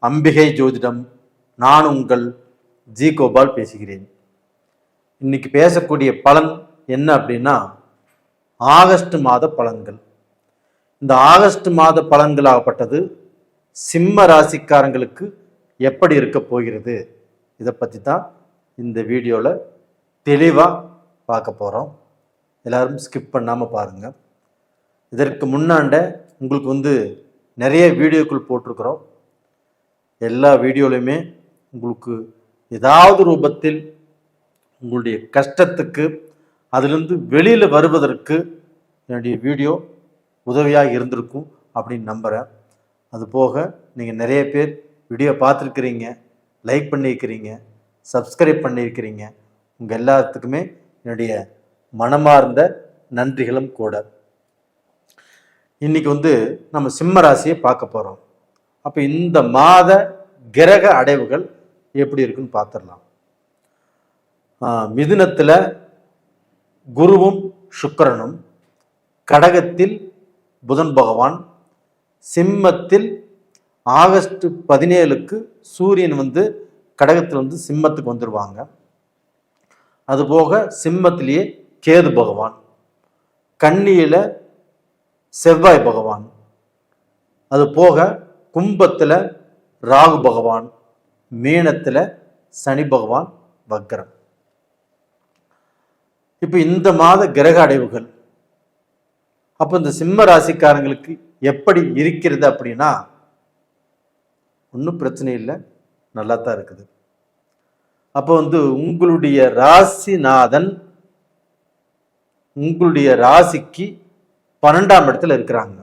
அம்பிகை ஜோதிடம். நான் உங்கள் ஜி கோபால் பேசுகிறேன். இன்னைக்கு பேசக்கூடிய பலன் என்ன அப்படின்னா ஆகஸ்ட் மாத பலன்கள். இந்த ஆகஸ்ட் மாத பலன்களாகப்பட்டது சிம்ம ராசிக்காரங்களுக்கு எப்படி இருக்க போகிறது, இதை பற்றி தான் இந்த வீடியோவில் தெளிவாக பார்க்க போகிறோம். எல்லாரும் ஸ்கிப் பண்ணாமல் பாருங்கள். இதற்கு முன்னாண்ட உங்களுக்கு நிறைய வீடியோக்கள் போட்டிருக்கிறோம். எல்லா வீடியோலையுமே உங்களுக்கு ஏதாவது ரூபத்தில் உங்களுடைய கஷ்டத்துக்கு அதிலிருந்து வெளியில் வருவதற்கு என்னுடைய வீடியோ உதவியாக இருந்திருக்கும் அப்படின்னு நம்புகிறேன். அது போக நீங்கள் நிறைய பேர் வீடியோ பார்த்துருக்கிறீங்க, லைக் பண்ணியிருக்கிறீங்க, சப்ஸ்கிரைப் பண்ணியிருக்கிறீங்க. உங்கள் எல்லாத்துக்குமே என்னுடைய மனமார்ந்த நன்றிகளும் கூட. இன்னைக்கு நம்ம சிம்ம ராசியை பார்க்க போகிறோம். அப்போ இந்த மாத கிரக அடைவுகள் எப்படி இருக்குன்னு பார்த்துடலாம். மிதுனத்தில் குருவும் சுக்கிரனும், கடகத்தில் புதன் பகவான், சிம்மத்தில் ஆகஸ்ட் 17க்கு சூரியன் கடகத்தில் சிம்மத்துக்கு வந்துடுவாங்க. அதுபோக சிம்மத்திலேயே கேது பகவான், கன்னியில் செவ்வாய் பகவான், அது போக கும்பத்தில் ராகு பகவான், மீனத்தில் சனி பகவான் வக்ரம். இப்போ இந்த மாத கிரக அடைவுகள் அப்போ இந்த சிம்ம ராசிக்காரங்களுக்கு எப்படி இருக்கிறது அப்படின்னா ஒன்றும் பிரச்சனை இல்லை, நல்லா தான் இருக்குது. அப்போ உங்களுடைய ராசிநாதன் உங்களுடைய ராசிக்கு 12ஆம் இடத்துல இருக்கிறாங்க.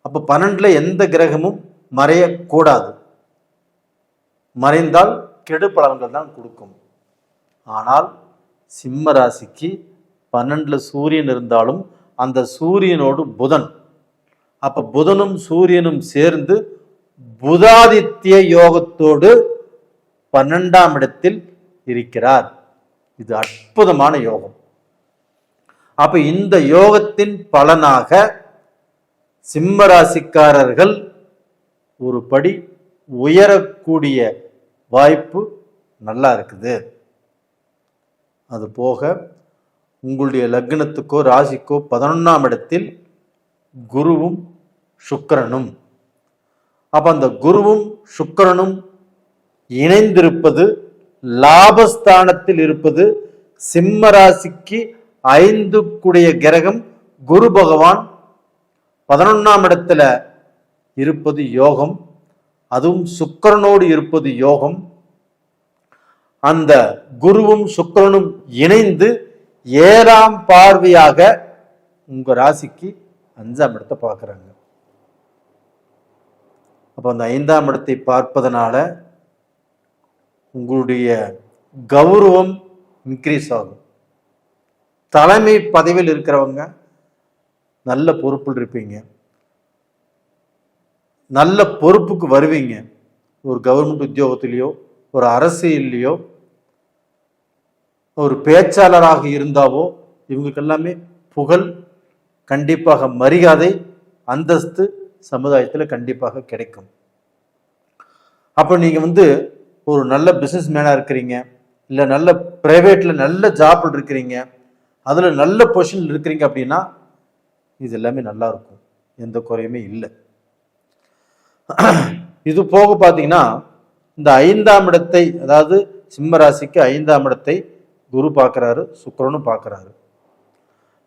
அப்போ 12ல் எந்த கிரகமும் மறையக்கூடாது. மறைந்தால் கெடு பலன்கள் தான் கொடுக்கும். ஆனால் சிம்ம ராசிக்கு 12ல் சூரியன் இருந்தாலும் அந்த சூரியனோடு புதன், அப்போ புதனும் சூரியனும் சேர்ந்து புதாதித்ய யோகத்தோடு 12ஆம் இடத்தில் இருக்கிறார். இது அற்புதமான யோகம். அப்ப இந்த யோகத்தின் பலனாக சிம்ம ராசிக்காரர்கள் ஒரு படி உயரக்கூடிய வாய்ப்பு நல்லா இருக்குது. அது போக உங்களுடைய லக்னத்துக்கோ ராசிக்கோ 11ஆம் இடத்தில் குருவும் சுக்கிரனும். அப்ப அந்த குருவும் சுக்கிரனும் இணைந்திருப்பது, லாபஸ்தானத்தில் இருப்பது, சிம்ம ராசிக்கு 5 கூடிய கிரகம் குரு பகவான் 11ஆம் இடத்துல இருப்பது யோகம். அதுவும் சுக்கிரனோடு இருப்பது யோகம். அந்த குருவும் சுக்கிரனும் இணைந்து 7ஆம் பார்வையாக உங்க ராசிக்கு 5ஆம் இடத்தை பார்க்குறாங்க. அப்போ அந்த 5ஆம் இடத்தை பார்ப்பதனால உங்களுடைய கௌரவம் இன்க்ரீஸ் ஆகும். தலைமை பதவியில் இருக்கிறவங்க நல்ல பொறுப்பில் இருப்பீங்க. நல்ல பொறுப்புக்கு வருவீங்க. ஒரு கவர்மெண்ட் உத்தியோகத்திலேயோ ஒரு அரசியல்லையோ ஒரு பேச்சாளராக இருந்தாவோ இவங்களுக்கு எல்லாமே புகழ், கண்டிப்பாக மரியாதை, அந்தஸ்து சமுதாயத்தில் கண்டிப்பாக கிடைக்கும். அப்போ நீங்கள் ஒரு நல்ல பிஸ்னஸ் மேனாக இருக்கிறீங்க, இல்லை நல்ல ப்ரைவேட்டில் நல்ல ஜாப்பில் இருக்கிறீங்க, அதில் நல்ல பொசிஷனில் இருக்கிறீங்க அப்படின்னா இது எல்லாமே நல்லா இருக்கும், எந்த குறையுமே இல்லை. இது போக பார்த்தீங்கன்னா இந்த 5ஆம் இடத்தை, அதாவது சிம்ம ராசிக்கு 5ஆம் இடத்தை குரு பார்க்குறாரு, சுக்கிரனும் பார்க்குறாரு.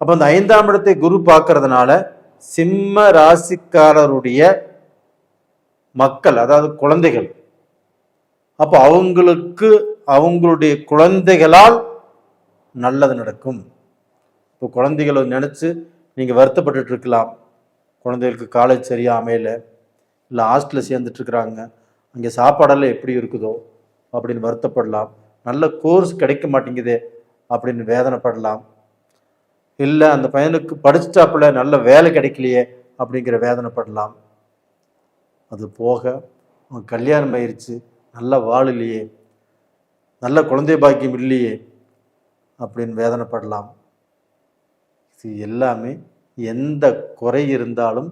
அப்போ அந்த 5ஆம் இடத்தை குரு பார்க்கறதுனால சிம்ம ராசிக்காரருடைய மக்கள், அதாவது குழந்தைகள், அப்போ அவங்களுடைய குழந்தைகளால் நல்லது நடக்கும். இப்போ குழந்தைகளை நினச்சி நீங்கள் வருத்தப்பட்டு இருக்கலாம். குழந்தைகளுக்கு காலேஜ் சரியாக அமையல, இல்லை ஹாஸ்டலில் சேர்ந்துட்டு இருக்கிறாங்க, அங்கே சாப்பாடெல்லாம் எப்படி இருக்குதோ அப்படின்னு வருத்தப்படலாம். நல்ல கோர்ஸ் கிடைக்க மாட்டேங்குதே அப்படின்னு வேதனைப்படலாம். இல்லை அந்த பையனுக்கு படிச்சிட்டாப்புல நல்ல வேலை கிடைக்கலையே அப்படிங்கிற வேதனைப்படலாம். அது போக அவன் கல்யாணம் ஆயிடுச்சு, நல்ல வாழலையே, நல்ல குழந்தை பாக்கியம் இல்லையே அப்படின்னு வேதனைப்படலாம். இது எல்லாமே எந்த குறை இருந்தாலும்,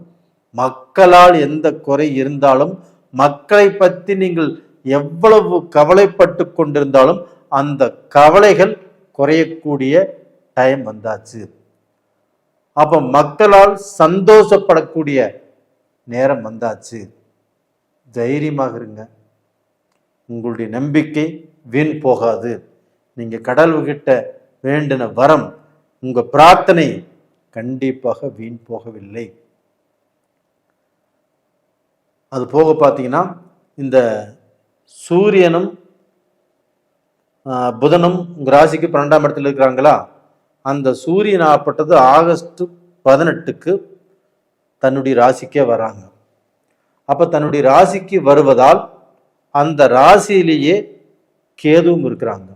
மக்களால் எந்த குறை இருந்தாலும், மக்களை பற்றி நீங்கள் எவ்வளவு கவலைப்பட்டு கொண்டிருந்தாலும் அந்த கவலைகள் குறையக்கூடிய டைம் வந்தாச்சு. அப்ப மக்களால் சந்தோஷப்படக்கூடிய நேரம் வந்தாச்சு. தைரியமாக இருங்க. உங்களுடைய நம்பிக்கை வீண் போகாது. நீங்க கடவுள்கிட்ட வேண்டின வரம், உங்க பிரார்த்தனை கண்டிப்பாக வீண் போகவில்லை. அது போக பார்த்தீங்கன்னா இந்த சூரியனும் புதனும் உங்க ராசிக்கு 12ஆம் இடத்துல இருக்கிறாங்களா, அந்த சூரியன் ஆகப்பட்டது ஆகஸ்ட் 18க்கு தன்னுடைய ராசிக்கே வராங்க. அப்ப தன்னுடைய ராசிக்கு வருவதால் அந்த ராசியிலேயே கேதுவும் இருக்கிறாங்க.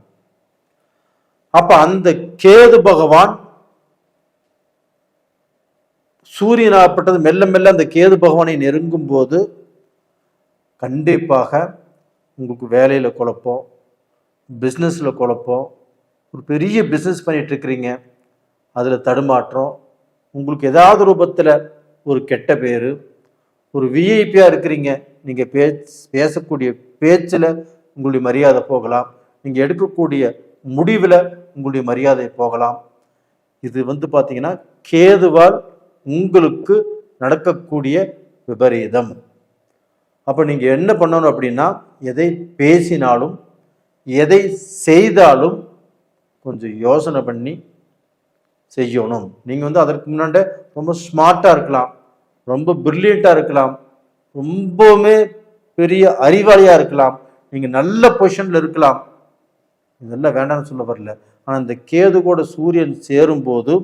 அப்ப அந்த கேது பகவான் சூரியன் ஆகப்பட்டது மெல்ல மெல்ல அந்த கேது பகவானை நெருங்கும் போது கண்டிப்பாக உங்களுக்கு வேலையில குழப்பம், பிஸ்னஸ்ல குழப்பம், ஒரு பெரிய பிஸ்னஸ் பண்ணிட்டு இருக்கிறீங்க, அதில் தடுமாற்றம், உங்களுக்கு ஏதாவது ரூபத்தில் ஒரு கெட்ட பேர், ஒரு விஐபியாக இருக்கிறீங்க, நீங்கள் பேசக்கூடிய பேச்சில் உங்களுடைய மரியாதை போகலாம், நீங்கள் எடுக்கக்கூடிய முடிவில் உங்களுடைய மரியாதை போகலாம். இது பார்த்தீங்கன்னா கேதுவால் உங்களுக்கு நடக்கக்கூடிய விபரீதம். அப்போ நீங்கள் என்ன பண்ணணும் அப்படின்னா, எதை பேசினாலும் எதை செய்தாலும் கொஞ்சம் யோசனை பண்ணி செய்யணும். நீங்கள் அதற்கு முன்னாடி ரொம்ப ஸ்மார்ட்டாக இருக்கலாம், ரொம்ப பிரில்லியண்ட்டாக இருக்கலாம், ரொம்பவுமே பெரிய அறிவாளியாக இருக்கலாம், நீங்கள் நல்ல பொசிஷனில் இருக்கலாம். இதெல்லாம் வேண்டாம்னு சொல்ல வரல. ஆனால் இந்த கேது கூட சூரியன் சேரும்போது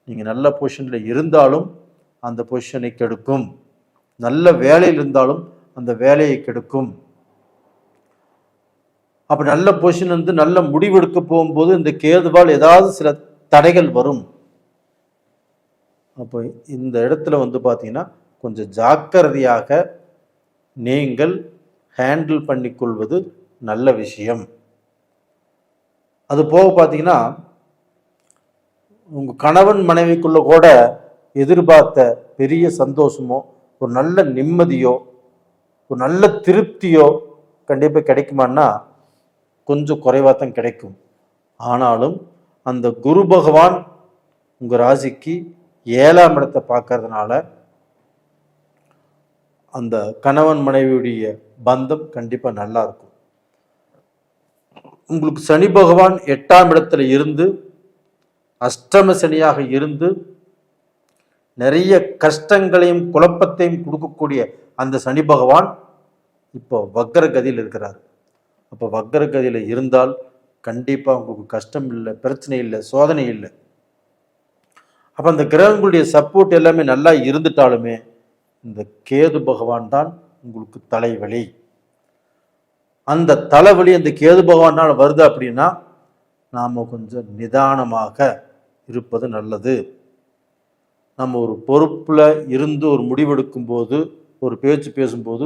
நீங்கள் நல்ல பொசிஷனில் இருந்தாலும் அந்த பொசிஷனை கெடுக்கும், நல்ல வேலையில் இருந்தாலும் அந்த வேலையை கெடுக்கும். அப்போ நல்ல பொசிஷன் நல்ல முடிவெடுக்க போகும்போது இந்த கேதுவால் ஏதாவது சில தடைகள் வரும். அப்போ இந்த இடத்துல பார்த்தீங்கன்னா கொஞ்சம் ஜாக்கிரதையாக நீங்கள் ஹேண்டில் பண்ணிக்கொள்வது நல்ல விஷயம். அது போக பார்த்தீங்கன்னா உங்கள் கணவன் மனைவிக்குள்ள கூட எதிர்பார்த்த பெரிய சந்தோஷமோ ஒரு நல்ல நிம்மதியோ ஒரு நல்ல திருப்தியோ கண்டிப்பாக கிடைக்குமான்னா கொஞ்சம் குறைவாக தான் கிடைக்கும். ஆனாலும் அந்த குரு பகவான் உங்கள் ராசிக்கு 7ஆம் இடத்தை பார்க்கறதுனால அந்த கணவன் மனைவியுடைய பந்தம் கண்டிப்பாக நல்லா இருக்கும். உங்களுக்கு சனி பகவான் 8ஆம் இடத்துல இருந்து அஷ்டம சனியாக இருந்து நிறைய கஷ்டங்களையும் குழப்பத்தையும் கொடுக்கக்கூடிய அந்த சனி பகவான் இப்போ வக்கர கதியில் இருக்கிறார். அப்போ வக்கர கதியில் இருந்தால் கண்டிப்பாக உங்களுக்கு கஷ்டம் இல்லை, பிரச்சனை இல்லை, சோதனை இல்லை. அப்போ அந்த கிரகங்களுடைய சப்போர்ட் எல்லாமே நல்லா இருந்துட்டாலுமே இந்த கேது பகவான் தான் உங்களுக்கு தலைவலி. அந்த தலைவலி அந்த கேது பகவானால் வருது அப்படின்னா நாம் கொஞ்சம் நிதானமாக இருப்பது நல்லது. நம்ம ஒரு பொறுப்பில் இருந்து ஒரு முடிவெடுக்கும் போது ஒரு பேச்சு பேசும்போது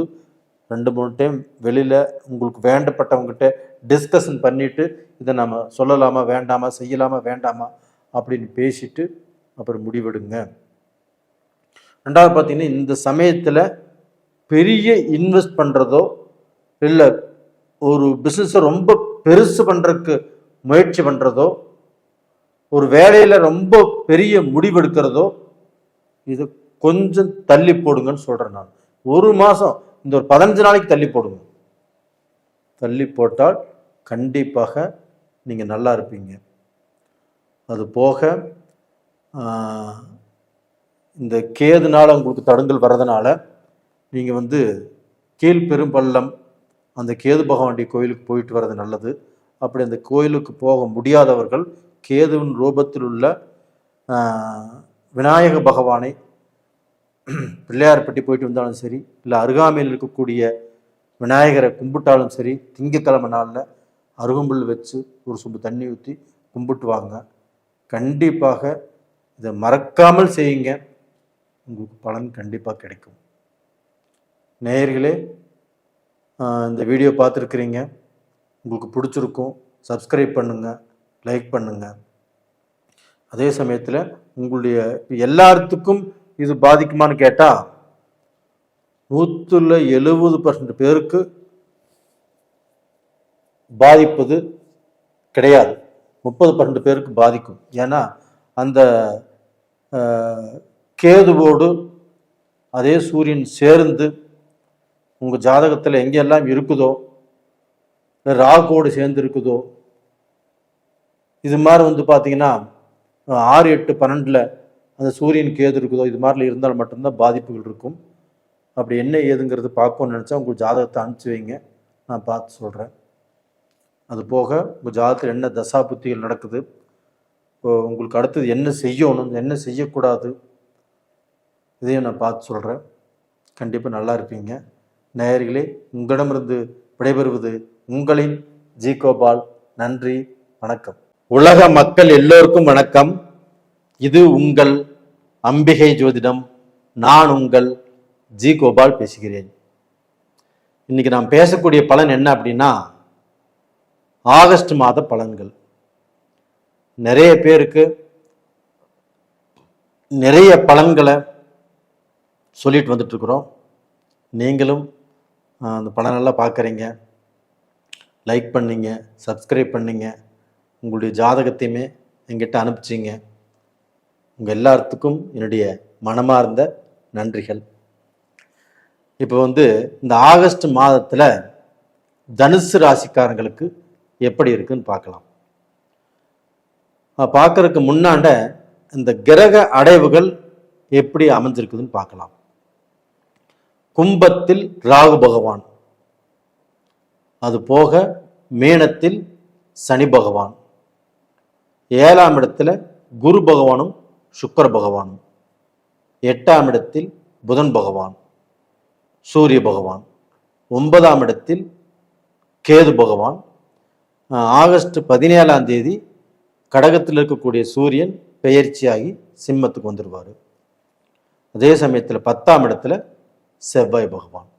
2-3 டைம் வெளியில் உங்களுக்கு வேண்டப்பட்டவங்ககிட்ட டிஸ்கஷன் பண்ணிவிட்டு இதை நம்ம சொல்லலாமா வேண்டாமா, செய்யலாமா வேண்டாமா அப்படின்னு பேசிட்டு அப்புறம் முடிவெடுங்க. ரெண்டாவது பார்த்தீங்கன்னா, இந்த சமயத்தில் பெரிய இன்வெஸ்ட் பண்ணுறதோ இல்லை ஒரு பிஸ்னஸை ரொம்ப பெருசு பண்ணுறதுக்கு முயற்சி பண்ணுறதோ, ஒரு வேலையில் ரொம்ப பெரிய முடிவெடுக்கிறதோ, இது கொஞ்சம் தள்ளி போடுங்கன்னு சொல்கிறேன் நான். ஒரு மாதம், இந்த ஒரு 15 நாளைக்கு தள்ளி போடுங்க. தள்ளி போட்டால் கண்டிப்பாக நீங்கள் நல்லா இருப்பீங்க. அது போக இந்த கேதுனால உங்களுக்கு தடங்கல் வர்றதுனால நீங்கள் கீழ்பெரும்பள்ளம் அந்த கேது பகவானுடைய கோயிலுக்கு போயிட்டு வர்றது நல்லது. அப்படி அந்த கோயிலுக்கு போக முடியாதவர்கள் கேதுவின் ரூபத்தில் உள்ள விநாயக பகவானை பிள்ளையார்பட்டி போயிட்டு வந்தாலும் சரி, இல்லை அருகாமையில் இருக்கக்கூடிய விநாயகரை கும்பிட்டாலும் சரி, திங்கக்கிழமை நாளில் அருகம்புல் வச்சு ஒரு சொம்பு தண்ணி ஊற்றி கும்பிட்டு வாங்க. கண்டிப்பாக இதை மறக்காமல் செய்யுங்க, உங்களுக்கு பலன் கண்டிப்பாக கிடைக்கும். நேயர்களே, இந்த வீடியோ பார்த்துருக்குறீங்க, உங்களுக்கு பிடிச்சிருக்கும், சப்ஸ்கிரைப் பண்ணுங்கள், லைக் பண்ணுங்கள். அதே சமயத்தில் உங்களுடைய எல்லாத்துக்கும் இது பாதிக்குமான்னு கேட்டால் 170% பேருக்கு பாதிப்பது கிடையாது, 30% பேருக்கு பாதிக்கும். ஏன்னா அந்த கேதுவோடு அதே சூரியன் சேர்ந்து உங்கள் ஜாதகத்தில் எங்கெல்லாம் இருக்குதோ, ராகுவோடு சேர்ந்து இருக்குதோ, இது மாதிரி பார்த்தீங்கன்னா 6, 8, 12 அந்த சூரியன் கேது இருக்குதோ, இது மாதிரில இருந்தால் மட்டும்தான் பாதிப்புகள் இருக்கும். அப்படி என்ன ஏதுங்கிறது பார்க்கணும்னு நினச்சா உங்கள் ஜாதகத்தை அனுப்பிச்சி வைங்க, நான் பார்த்து சொல்கிறேன். அது போக உங்கள் ஜாதகத்தில் என்ன தசா புத்திகள் நடக்குது, உங்களுக்கு அடுத்தது என்ன செய்யணும், என்ன செய்யக்கூடாது, இதையும் நான் பார்த்து சொல்கிறேன். கண்டிப்பாக நல்லா இருப்பீங்க. நேயர்களே, உங்களிடமிருந்து விடைபெறுவது உங்களின் ஜி கோபால். நன்றி, வணக்கம். உலக மக்கள் எல்லோருக்கும் வணக்கம். இது உங்கள் அம்பிகை ஜோதிடம். நான் உங்கள் ஜி கோபால் பேசுகிறேன். இன்னைக்கு நாம் பேசக்கூடிய பலன் என்ன அப்படின்னா, ஆகஸ்ட் மாத பலன்கள். நிறைய பேருக்கு நிறைய பலன்களை சொல்லிட்டு வந்துட்டு இருக்கிறோம். நீங்களும் அந்த பலனெல்லாம் பார்க்குறீங்க, லைக் பண்ணீங்க, சப்ஸ்கிரைப் பண்ணீங்க, உங்களுடைய ஜாதகத்தையுமே எங்கிட்ட அனுப்பிச்சிங்க. உங்கள் எல்லாத்துக்கும் என்னுடைய மனமார்ந்த நன்றிகள். இப்போ இந்த ஆகஸ்ட் மாதத்தில் தனுசு ராசிக்காரங்களுக்கு எப்படி இருக்குன்னு பார்க்கலாம். பார்க்கறதுக்கு முன்னாண்ட இந்த கிரக அடைவுகள் எப்படி அமைஞ்சிருக்குதுன்னு பார்க்கலாம். கும்பத்தில் ராகு பகவான், அது போக மீனத்தில் சனி பகவான், 7ஆம் இடத்துல குரு பகவானும் சுக்கிர பகவானும், 8ஆம் இடத்தில் புதன் பகவான், சூரிய பகவான், 9ஆம் இடத்தில் கேது பகவான். ஆகஸ்ட் 17ஆம் தேதி கடகத்தில் இருக்கக்கூடிய சூரியன் பெயர்ச்சியாகி சிம்மத்துக்கு வந்துடுவார். அதே சமயத்தில் 10ஆம் இடத்துல செவ்வாய் பகவான்.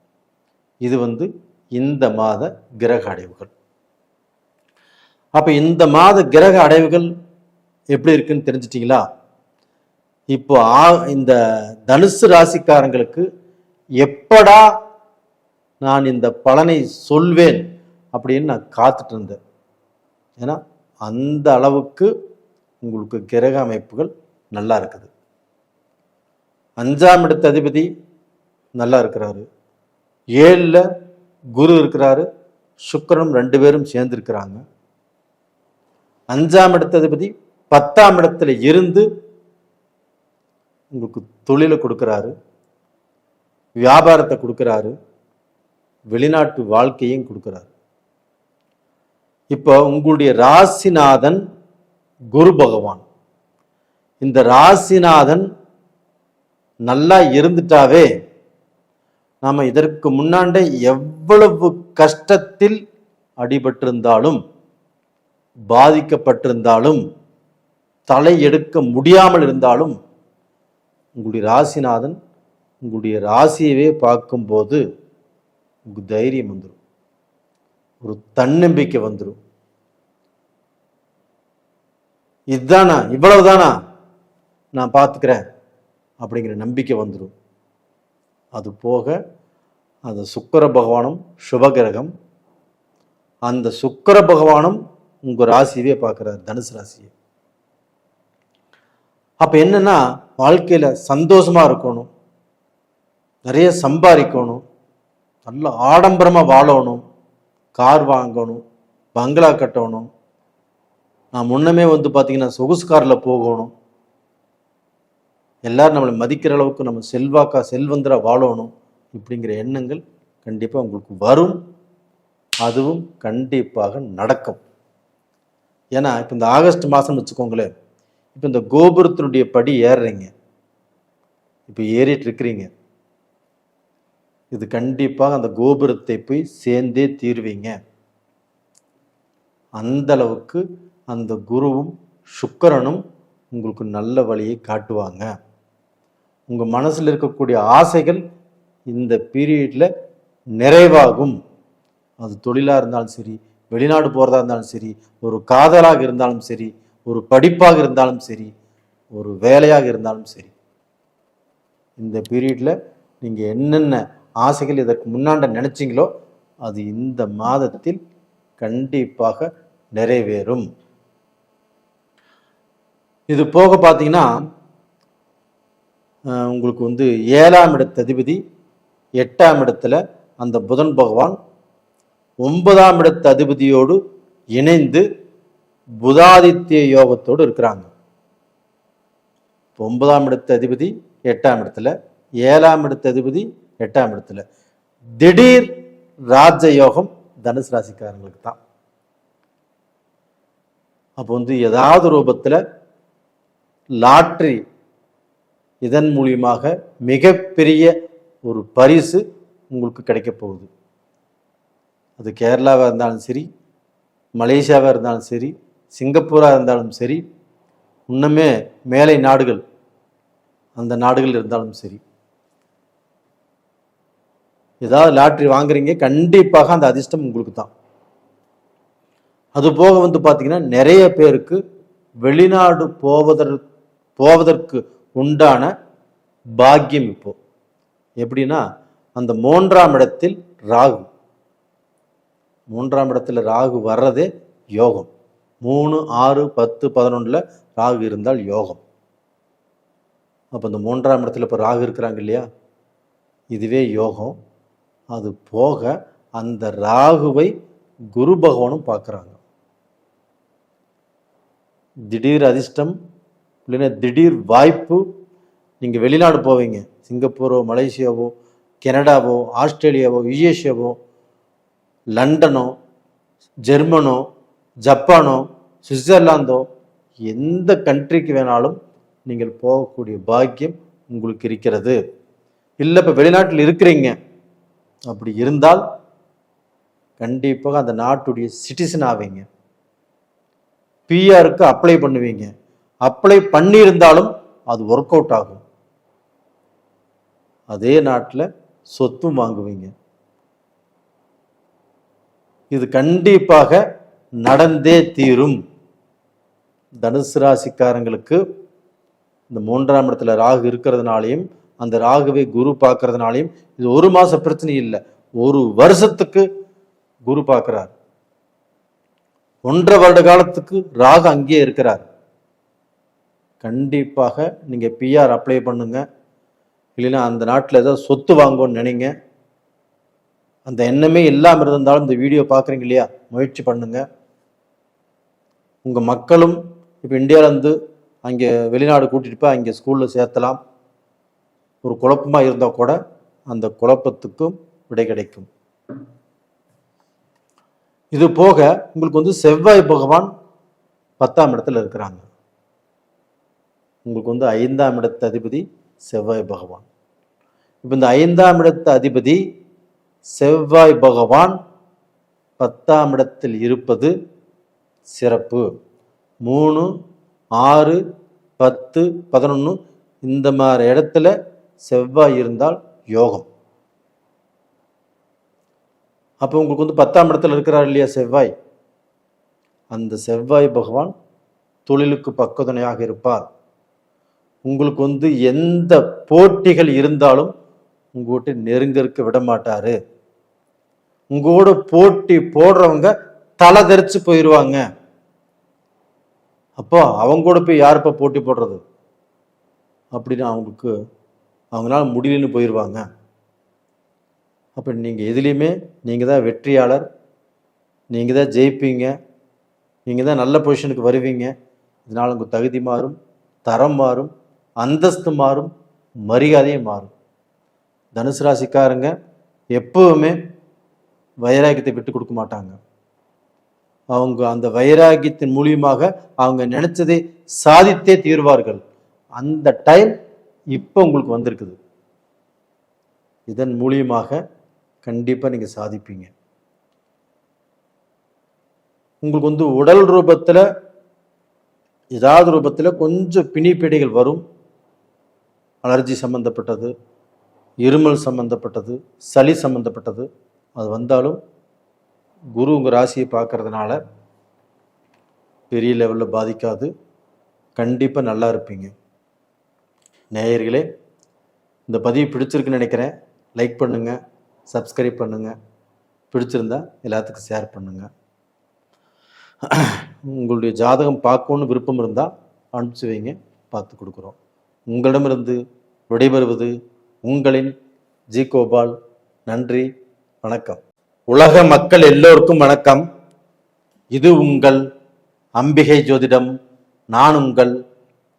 இது இந்த மாத கிரக அடைவுகள். அப்ப இந்த மாத கிரக அடைவுகள் எப்படி இருக்குன்னு தெரிஞ்சிட்டீங்களா? இப்போ இந்த தனுசு ராசிக்காரங்களுக்கு எப்படா நான் இந்த பலனை சொல்வேன் அப்படின்னு நான் காத்துட்டு இருந்தேன். ஏன்னா அந்த அளவுக்கு உங்களுக்கு கிரக அமைப்புகள் நல்லா இருக்குது. 5ஆம் இடத்து அதிபதி நல்லா இருக்கிறாரு, 7ல் குரு இருக்கிறாரு, சுக்கிரனும் 2 பேரும் சேர்ந்து இருக்கிறாங்க. 5ஆம் இடத்து அதிபதி 10ஆம் இடத்துல இருந்து உங்களுக்கு தொழிலை கொடுக்கிறாரு, வியாபாரத்தை கொடுக்கிறாரு, வெளிநாட்டு வாழ்க்கையும் கொடுக்கிறாரு. இப்போ உங்களுடைய ராசிநாதன் குரு பகவான். இந்த ராசிநாதன் நல்லா இருந்துட்டாவே நாம இதற்கு முன்னாண்ட எவ்வளவு கஷ்டத்தில் அடிபட்டிருந்தாலும், பாதிக்கப்பட்டிருந்தாலும், தலை எடுக்க முடியாமல் இருந்தாலும், உங்களுடைய ராசிநாதன் உங்களுடைய ராசியவே பார்க்கும்போது உங்களுக்கு தைரியம் வந்துடும், ஒரு தன்னம்பிக்கை வந்துடும். இதுதானா, இவ்வளவுதானா, நான் பார்த்துக்கிறேன் அப்படிங்கிற நம்பிக்கை வந்துடும். அது போக அந்த சுக்கிர பகவானும் சுபகிரகம், அந்த சுக்கிர பகவானும் உங்க ராசியவே பார்க்கிறார், தனுசு ராசியை. அப்ப என்னன்னா, வாழ்க்கையில சந்தோஷமா இருக்கணும், நிறைய சம்பாதிக்கணும், நல்ல ஆடம்பரமா வாழணும், கார் வாங்கணும், பங்களா கட்டணும், நான் முன்னமே பார்த்தீங்கன்னா சொகுசு காரில் போகணும், எல்லாரும் நம்மளை மதிக்கிற அளவுக்கு நம்ம செல்வந்தரா வாழணும், இப்படிங்கிற எண்ணங்கள் கண்டிப்பாக உங்களுக்கு வரும். அதுவும் கண்டிப்பாக நடக்கும். ஏன்னா இப்போ இந்த ஆகஸ்ட் மாதம் வச்சுக்கோங்களேன், இப்போ இந்த கோபுரத்தினுடைய படி ஏறுறீங்க, இப்போ ஏறிட்டு இருக்கிறீங்க. இது கண்டிப்பாக அந்த கோபுரத்தை போய் சேர்ந்தே தீர்வீங்க. அந்த அளவுக்கு அந்த குருவும் சுக்கிரனும் உங்களுக்கு நல்ல வழியை காட்டுவாங்க. உங்கள் மனசில் இருக்கக்கூடிய ஆசைகள் இந்த பீரியடில் நிறைவாகும். அது தொழிலாக இருந்தாலும் சரி, வெளிநாடு போகிறதா இருந்தாலும் சரி, ஒரு காதலாக இருந்தாலும் சரி, ஒரு படிப்பாக இருந்தாலும் சரி, ஒரு வேலையாக இருந்தாலும் சரி, இந்த பீரியடில் நீங்கள் என்னென்ன ஆசைகள் இதற்கு முன்னாண்ட நினச்சிங்களோ அது இந்த மாதத்தில் கண்டிப்பாக நிறைவேறும். இது போக பார்த்தீங்கன்னா உங்களுக்கு 7ஆம் இடத்து அதிபதி 8ஆம் இடத்துல அந்த புதன் பகவான் 9ஆம் இடத்து அதிபதியோடு இணைந்து புதாதித்ய யோகத்தோடு இருக்கிறாங்க. 9ஆம் இடத்து அதிபதி 8ஆம் இடத்துல, 7ஆம் இடத்து அதிபதி 8ஆம் இடத்துல. திடீர் ராஜ யோகம் தனுசு ராசிக்காரங்களுக்கு தான். அப்போ ஏதாவது ரூபத்தில் லாட்ரி, இதன் மூலியமாக மிகப்பெரிய ஒரு பரிசு உங்களுக்கு கிடைக்க போகுது. அது கேரளாவாக இருந்தாலும் சரி, மலேசியாவாக இருந்தாலும் சரி, சிங்கப்பூராக இருந்தாலும் சரி, இன்னுமே மேலை நாடுகள் அந்த நாடுகள் இருந்தாலும் சரி, ஏதாவது லாட்ரி வாங்குறீங்க, கண்டிப்பாக அந்த அதிர்ஷ்டம் உங்களுக்கு தான். அது போக பார்த்தீங்கன்னா நிறைய பேருக்கு வெளிநாடு போவதற்கு உண்டான பாக்கியம். இப்போ எப்படின்னா, அந்த 3ஆம் இடத்தில் ராகு, 3ஆம் இடத்துல ராகு வர்றதே யோகம். 3, 6, 10, 11 ராகு இருந்தால் யோகம். அப்போ இந்த 3ஆம் இடத்துல இப்போ ராகு இருக்கிறாங்க இல்லையா, இதுவே யோகம். அது போக அந்த ராகுவை குரு பகவானும் பார்க்குறாங்க. திடீர் அதிர்ஷ்டம் இல்லைன்னா திடீர் வாய்ப்பு. நீங்கள் வெளிநாடு போவீங்க, சிங்கப்பூரோ, மலேசியாவோ, கனடாவோ, ஆஸ்திரேலியாவோ, யுஎஸ்ஏவோ, லண்டனோ, ஜெர்மனோ, ஜப்பானோ, சுவிட்சர்லாந்தோ, எந்த கண்ட்ரிக்கு வேணாலும் நீங்கள் போகக்கூடிய பாக்கியம் உங்களுக்கு இருக்கிறது. இல்லை இப்போ வெளிநாட்டில் இருக்கிறீங்க, அப்படி இருந்தால் கண்டிப்பாக அந்த நாட்டுடைய சிட்டிசன் ஆவீங்க. பிஆருக்கு அப்ளை பண்ணுவீங்க. அப்ளை பண்ணியிருந்தாலும் அது ஒர்க் அவுட் ஆகும். அதே நாட்டில் சொத்தும் வாங்குவீங்க. இது கண்டிப்பாக நடந்தே தீரும். தனுசு ராசிக்காரங்களுக்கு இந்த 3ஆம் இடத்துல ராகு இருக்கிறதுனாலையும் அந்த ராகுவை குரு பார்க்கறதுனாலையும் இது ஒரு மாச பிரச்சனை இல்லை, ஒரு வருஷத்துக்கு குரு பார்க்கிறார். 1.5 வருட காலத்துக்கு ராகு அங்கேயே இருக்கிறார். கண்டிப்பாக நீங்க பிஆர் அப்ளை பண்ணுங்க. இல்லைன்னா அந்த நாட்டில் ஏதாவது சொத்து வாங்கணும்னு நினைங்க. அந்த எண்ணமே இல்லாமல் இருந்தாலும் இந்த வீடியோ பார்க்குறீங்க இல்லையா, முயற்சி பண்ணுங்க. உங்க மக்களும் இப்போ இந்தியாவிலேருந்து அங்கே வெளிநாடு கூட்டிட்டு போய் அங்கே ஸ்கூலில் சேர்த்தலாம். ஒரு குழப்பமா இருந்தால் கூட அந்த குழப்பத்துக்கும் விடை கிடைக்கும். இது போக உங்களுக்கு செவ்வாய் பகவான் 10ஆம் இடத்துல இருக்கிறாங்க. உங்களுக்கு 5ஆம் இடத்து அதிபதி செவ்வாய் பகவான். இப்போ இந்த 5ஆம் இடத்து அதிபதி செவ்வாய் பகவான் 10ஆம் இடத்தில் இருப்பது சிறப்பு. 3, 6, 10, 11 இந்த மாதிரி இடத்துல செவ்வாய் இருந்தால் யோகம். அப்போ உங்களுக்கு வந்து 10ஆம் இடத்துல இருக்கிறார் இல்லையா செவ்வாய், அந்த செவ்வாய் பகவான் தொழிலுக்கு பக்கத்துணையாக இருப்பார். உங்களுக்கு வந்து எந்த போட்டிகள் இருந்தாலும் உங்கள்கிட்ட நெருங்கற்கு விட மாட்டாரு. உங்களோட போட்டி போடுறவங்க தலை தெரிச்சு போயிடுவாங்க. அப்போ அவங்க கூட போய் யாருப்பா போட்டி போடுறது அப்படின்னு அவங்களால முடியலன்னு போயிடுவாங்க. அப்போ நீங்கள் எதுலேயுமே நீங்கள் தான் வெற்றியாளர், நீங்கள் தான் ஜெயிப்பீங்க, நீங்கள் தான் நல்ல பொசிஷனுக்கு வருவீங்க. இதனால் உங்கள் தகுதி மாறும், தரம் மாறும், அந்தஸ்து மாறும், மரியாதையும் மாறும். தனுசு ராசிக்காரங்க எப்பவுமே வைராக்கியத்தை விட்டு கொடுக்க மாட்டாங்க. அவங்க அந்த வைராக்கியத்தின் மூலியமாக அவங்க நினைச்சதை சாதித்தே தீர்வார்கள். அந்த டைம் இப்போ உங்களுக்கு வந்திருக்குது. இதன் மூலியமாக கண்டிப்பாக நீங்கள் சாதிப்பீங்க. உங்களுக்கு வந்து உடல் ரூபத்தில் ஏதாவது ரூபத்தில் கொஞ்சம் பிணிப்பீடைகள் வரும். அலர்ஜி சம்பந்தப்பட்டது, இருமல் சம்பந்தப்பட்டது, சளி சம்பந்தப்பட்டது அது வந்தாலும் குரு உங்கள் ராசியை பார்க்கறதுனால பெரிய லெவலில் பாதிக்காது. கண்டிப்பாக நல்லா இருப்பீங்க. நேயர்களே, இந்த பதிவு பிடிச்சிருக்குன்னு நினைக்கிறேன். லைக் பண்ணுங்கள், சப்ஸ்கிரைப் பண்ணுங்கள், பிடிச்சிருந்தா எல்லாத்துக்கும் ஷேர் பண்ணுங்கள். உங்களுடைய ஜாதகம் பார்க்கணுன்னு விருப்பம் இருந்தால் அனுப்பிச்சு வைங்க, பார்த்து கொடுக்குறோம். உங்களிடமிருந்து விடைபெறுவது உங்களின் ஜி கோபால். நன்றி, வணக்கம். உலக மக்கள் எல்லோருக்கும் வணக்கம். இது உங்கள் அம்பிகை ஜோதிடம். நான் உங்கள்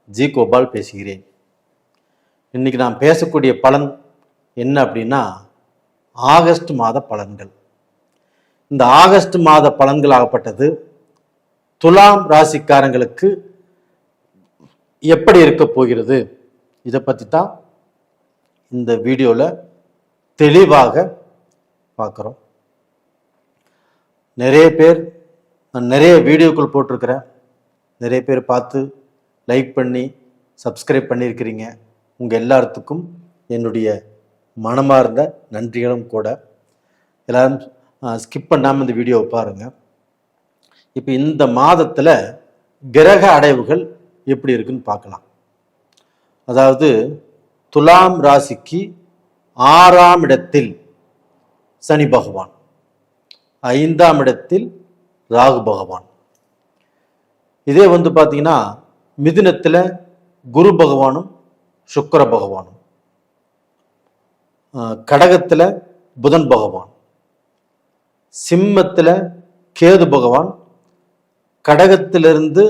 ஜி கோபால் பேசுகிறேன். இன்னைக்கு நான் பேசக்கூடிய பலன் என்ன அப்படின்னா, ஆகஸ்ட் மாத பலன்கள். இந்த ஆகஸ்ட் மாத பலன்கள் ஆகப்பட்டது துலாம் ராசிக்காரங்களுக்கு எப்படி இருக்க போகிறது, இதை பற்றி தான் இந்த வீடியோவில் தெளிவாக பார்க்குறோம். நிறைய பேர், நான் நிறைய வீடியோக்கள் போட்டிருக்கிறேன், நிறைய பேர் பார்த்து லைக் பண்ணி சப்ஸ்கிரைப் பண்ணியிருக்கிறீங்க. உங்கள் எல்லாத்துக்கும் என்னுடைய மனமார்ந்த நன்றிகளும் கூட. எல்லாரும் ஸ்கிப் பண்ணாமல் இந்த வீடியோவை பாருங்கள். இப்போ இந்த மாதத்தில் கிரக அடைவுகள் எப்படி இருக்குன்னு பார்க்கலாம். அதாவது துலாம் ராசிக்கு 6ஆம் இடத்தில் சனி பகவான், 5ஆம் இடத்தில் ராகு பகவான். இதே வந்து பார்த்தீங்கன்னா மிதுனத்தில் குரு பகவானும் சுக்கிர பகவானும், கடகத்தில் புதன் பகவான், சிம்மத்தில் கேது பகவான், கடகத்திலிருந்து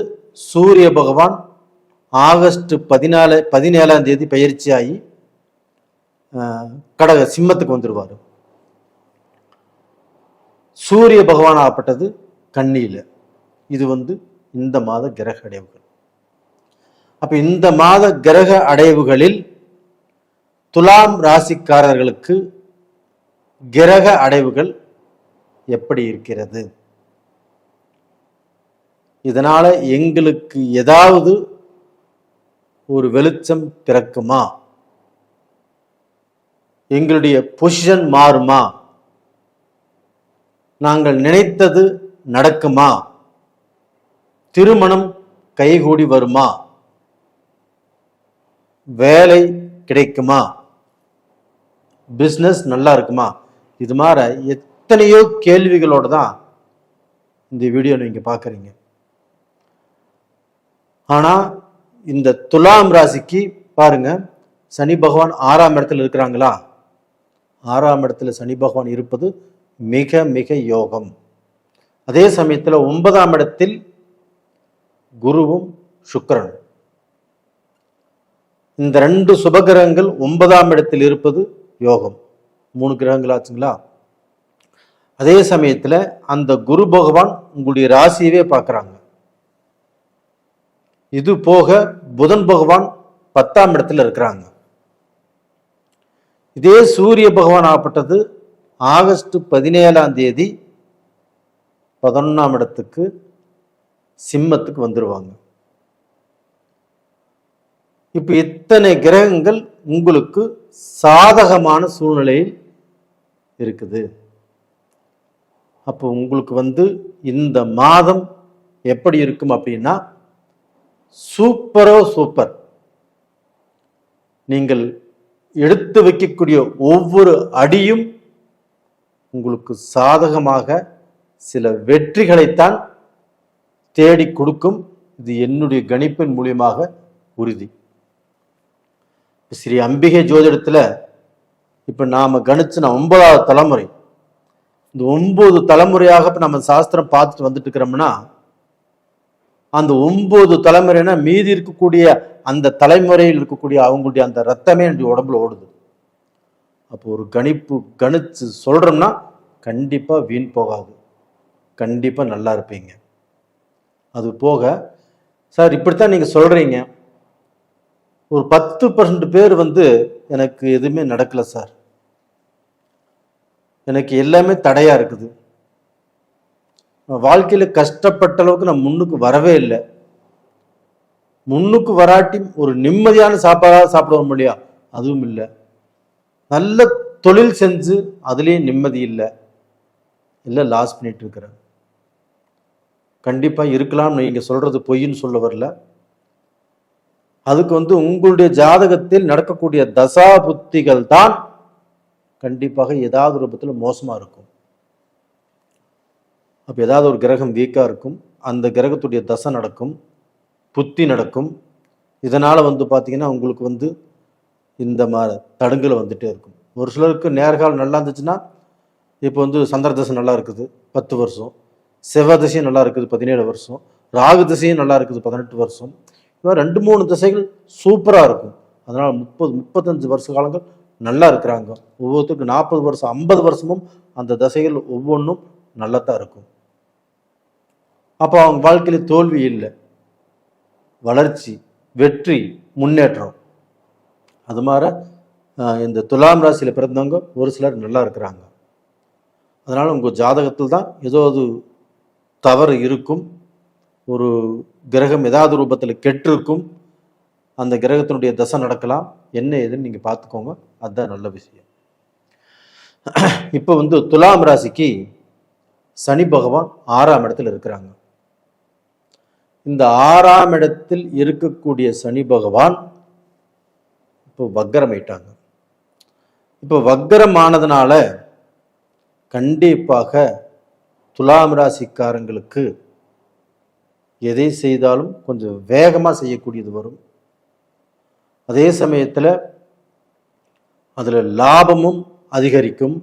சூரிய பகவான் ஆகஸ்ட் 17ஆம் தேதி பயிற்சியாகி கடக சிம்மத்துக்கு வந்துடுவார். சூரிய பகவான் ஆகப்பட்டது கன்னியில். இது வந்து இந்த மாத கிரக அடைவுகள். அப்ப இந்த மாத கிரக அடைவுகளில் துலாம் ராசிக்காரர்களுக்கு கிரக அடைவுகள் எப்படி இருக்கிறது, இதனால எங்களுக்கு ஏதாவது ஒரு வெளிச்சம் பிறக்குமா, எங்களுடைய பொசிஷன் மாறுமா, நாங்கள் நினைத்தது நடக்குமா, திருமணம் கைகூடி வருமா, வேலை கிடைக்குமா, பிஸ்னஸ் நல்லா இருக்குமா, இது மாதிரி எத்தனையோ கேள்விகளோட தான் இந்த வீடியோ நீங்க பார்க்குறீங்க. ஆனா இந்த துலாம் ராசிக்கு பாருங்க, சனி பகவான் 6ஆம் இடத்துல இருக்கிறாங்களா, 6ஆம் இடத்துல சனி பகவான் இருப்பது மிக மிக யோகம். அதே சமயத்தில் 9ஆம் இடத்தில் குருவும் சுக்கிரன், இந்த 2 சுபகிரகங்கள் 9ஆம் இடத்தில் இருப்பது யோகம். 3 கிரகங்கள் ஆச்சுங்களா. அதே சமயத்தில் அந்த குரு பகவான் உங்களுடைய ராசியவே பார்க்குறாங்க. இது போக புதன் பகவான் 10ஆம் இடத்துல இருக்கிறாங்க. இதே சூரிய பகவான் ஆகப்பட்டது ஆகஸ்ட் 17ஆம் தேதி 11ஆம் இடத்துக்கு சிம்மத்துக்கு வந்துடுவாங்க. இப்ப இத்தனை கிரகங்கள் உங்களுக்கு சாதகமான சூழ்நிலையில் இருக்குது. அப்போ உங்களுக்கு இந்த மாதம் எப்படி இருக்கும் அப்படின்னா சூப்பர். நீங்கள் எடுத்து வைக்கக்கூடிய ஒவ்வொரு அடியும் உங்களுக்கு சாதகமாக சில வெற்றிகளைத்தான் தேடி கொடுக்கும். இது என்னுடைய கணிப்பின் மூலியமாக உறுதி. ஸ்ரீ அம்பிகை ஜோதிடத்துல இப்ப நாம கணிச்ச 9வது தலைமுறை. இந்த 9 தலைமுறையாக இப்ப நம்ம சாஸ்திரம் பார்த்துட்டு வந்துட்டு இருக்கிறோம்னா அந்த 9 தலைமுறைனா மீதி இருக்கக்கூடிய அந்த தலைமுறையில் இருக்கக்கூடிய அவங்களுடைய அந்த ரத்தமே என்னுடைய உடம்புல ஓடுது. அப்போ ஒரு கணிச்சு சொல்றோம்னா கண்டிப்பா வீண் போகாது, கண்டிப்பா நல்லா இருப்பீங்க. அது போக சார் இப்படித்தான் நீங்க சொல்றீங்க, ஒரு 10% பேர் எனக்கு எதுவுமே நடக்கல சார், எனக்கு எல்லாமே தடையா இருக்குது, வாழ்க்கையில கஷ்டப்பட்ட அளவுக்கு நான் முன்னுக்கு வரவே இல்லை, முன்னுக்கு வராட்டி ஒரு நிம்மதியான சாப்பாடாக சாப்பிடுவோம் இல்லையா, அதுவும் இல்லை, நல்ல தொழில் செஞ்சு அதுலேயும் நிம்மதி இல்லை, எல்லாம் லாஸ் பண்ணிட்டு இருக்கிறேன். கண்டிப்பா இருக்கலாம், நீங்க சொல்றது பொய்ன்னு சொல்ல வரல. அதுக்கு உங்களுடைய ஜாதகத்தில் நடக்கக்கூடிய தசா புத்திகள் தான் கண்டிப்பாக ஏதாவது ரூபத்தில் மோசமா இருக்கும். அப்ப ஏதாவது ஒரு கிரகம் வீக்கா இருக்கும், அந்த கிரகத்துடைய தசை நடக்கும், புத்தி நடக்கும். இதனால பாத்தீங்கன்னா உங்களுக்கு இந்த மாதிரி தடுங்கல் வந்துட்டே இருக்கும். ஒரு சிலருக்கு நேர்காலம் நல்லா இருந்துச்சுன்னா இப்போ சந்திர தசை நல்லா இருக்குது 10 வருஷம், செவ்வாய் திசையும் நல்லா இருக்குது 17 வருஷம், ராகு திசையும் நல்லா இருக்குது 18 வருஷம். இப்போ 2-3 திசைகள் சூப்பரா இருக்கும். அதனால 30-35 வருஷ காலங்கள் நல்லா இருக்கிறாங்க. ஒவ்வொருத்தருக்கும் 40 வருஷம் 50 வருஷமும் அந்த தசைகள் ஒவ்வொன்றும் நல்லா தான் இருக்கும். அப்போ அவங்க வாழ்க்கையில தோல்வி இல்லை, வளர்ச்சி, வெற்றி, முன்னேற்றம். அது மாதிரி இந்த துலாம் ராசியில பிறந்தவங்க ஒரு சிலர் நல்லா இருக்கிறாங்க. அதனால உங்க ஜாதகத்தில் தான் ஏதோ அது தவறு இருக்கும், ஒரு கிரகம் ஏதாவது ரூபத்தில் கெட்டிருக்கும், அந்த கிரகத்தினுடைய தசை நடக்கலாம், என்ன ஏதுன்னு நீங்க பார்த்துக்கோங்க, அதுதான் நல்ல விஷயம். இப்போ துலாம் ராசிக்கு சனி பகவான் 6ஆம் இடத்தில் இருக்கிறாங்க. இந்த 6ஆம் இடத்தில் இருக்கக்கூடிய சனி பகவான் இப்போ வக்கரமாயிட்டாங்க. இப்போ வக்கரமானதுனால கண்டிப்பாக துலாம் ராசிக்காரங்களுக்கு எதை செய்தாலும் கொஞ்சம் வேகமாக செய்யக்கூடியது வரும். அதே சமயத்தில் அதில் லாபமும் அதிகரிக்கும்.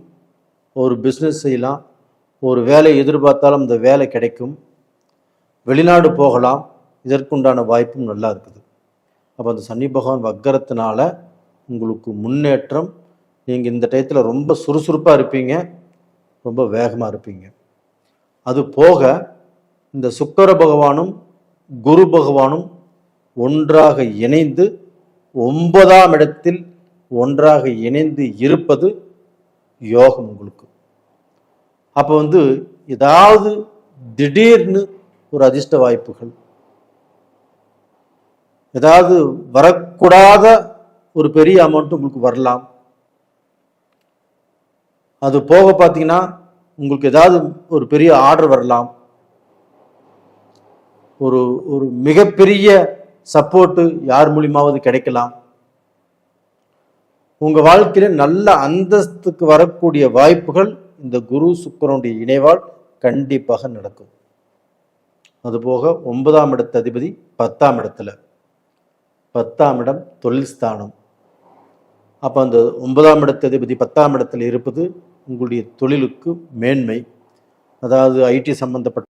ஒரு பிஸ்னஸ் செய்யலாம், ஒரு வேலை எதிர்பார்த்தாலும் அந்த வேலை கிடைக்கும், வெளிநாடு போகலாம், இதற்குண்டான வாய்ப்பும் நல்லா இருக்குது. அப்போ அந்த சனி பகவான் வக்கரத்தினால உங்களுக்கு முன்னேற்றம். நீங்கள் இந்த டயத்தில் ரொம்ப சுறுசுறுப்பாக இருப்பீங்க, ரொம்ப வேகமாக இருப்பீங்க. அது போக இந்த சுக்கிர பகவானும் குரு பகவானும் ஒன்றாக இணைந்து 9ஆம் இடத்தில் ஒன்றாக இணைந்து இருப்பது யோகம் உங்களுக்கு. அப்போ ஏதாவது திடீர்னு ஒரு அதிர்ஷ்ட வாய்ப்புகள், ஏதாவது வரக்கூடாத ஒரு பெரிய அமௌண்ட் உங்களுக்கு வரலாம். அது போக பார்த்தீங்கன்னா உங்களுக்கு ஏதாவது ஒரு பெரிய ஆர்டர் வரலாம், ஒரு ஒரு மிகப்பெரிய சப்போர்ட்டு யார் மூலியமாவது கிடைக்கலாம். உங்க வாழ்க்கையில நல்ல அந்தஸ்துக்கு வரக்கூடிய வாய்ப்புகள் இந்த குரு சுக்கிரனுடைய இணைவால் கண்டிப்பாக நடக்கும். அதுபோக 9ஆம் இடத்து அதிபதி 10ஆம் இடத்துல, 10ஆம் இடம் தொழில் ஸ்தானம். அப்போ அந்த 9ஆம் இடத்து அதிபதி 10ஆம் இடத்துல இருப்பது உங்களுடைய தொழிலுக்கு மேன்மை, அதாவது ஐடி சம்பந்தப்பட்ட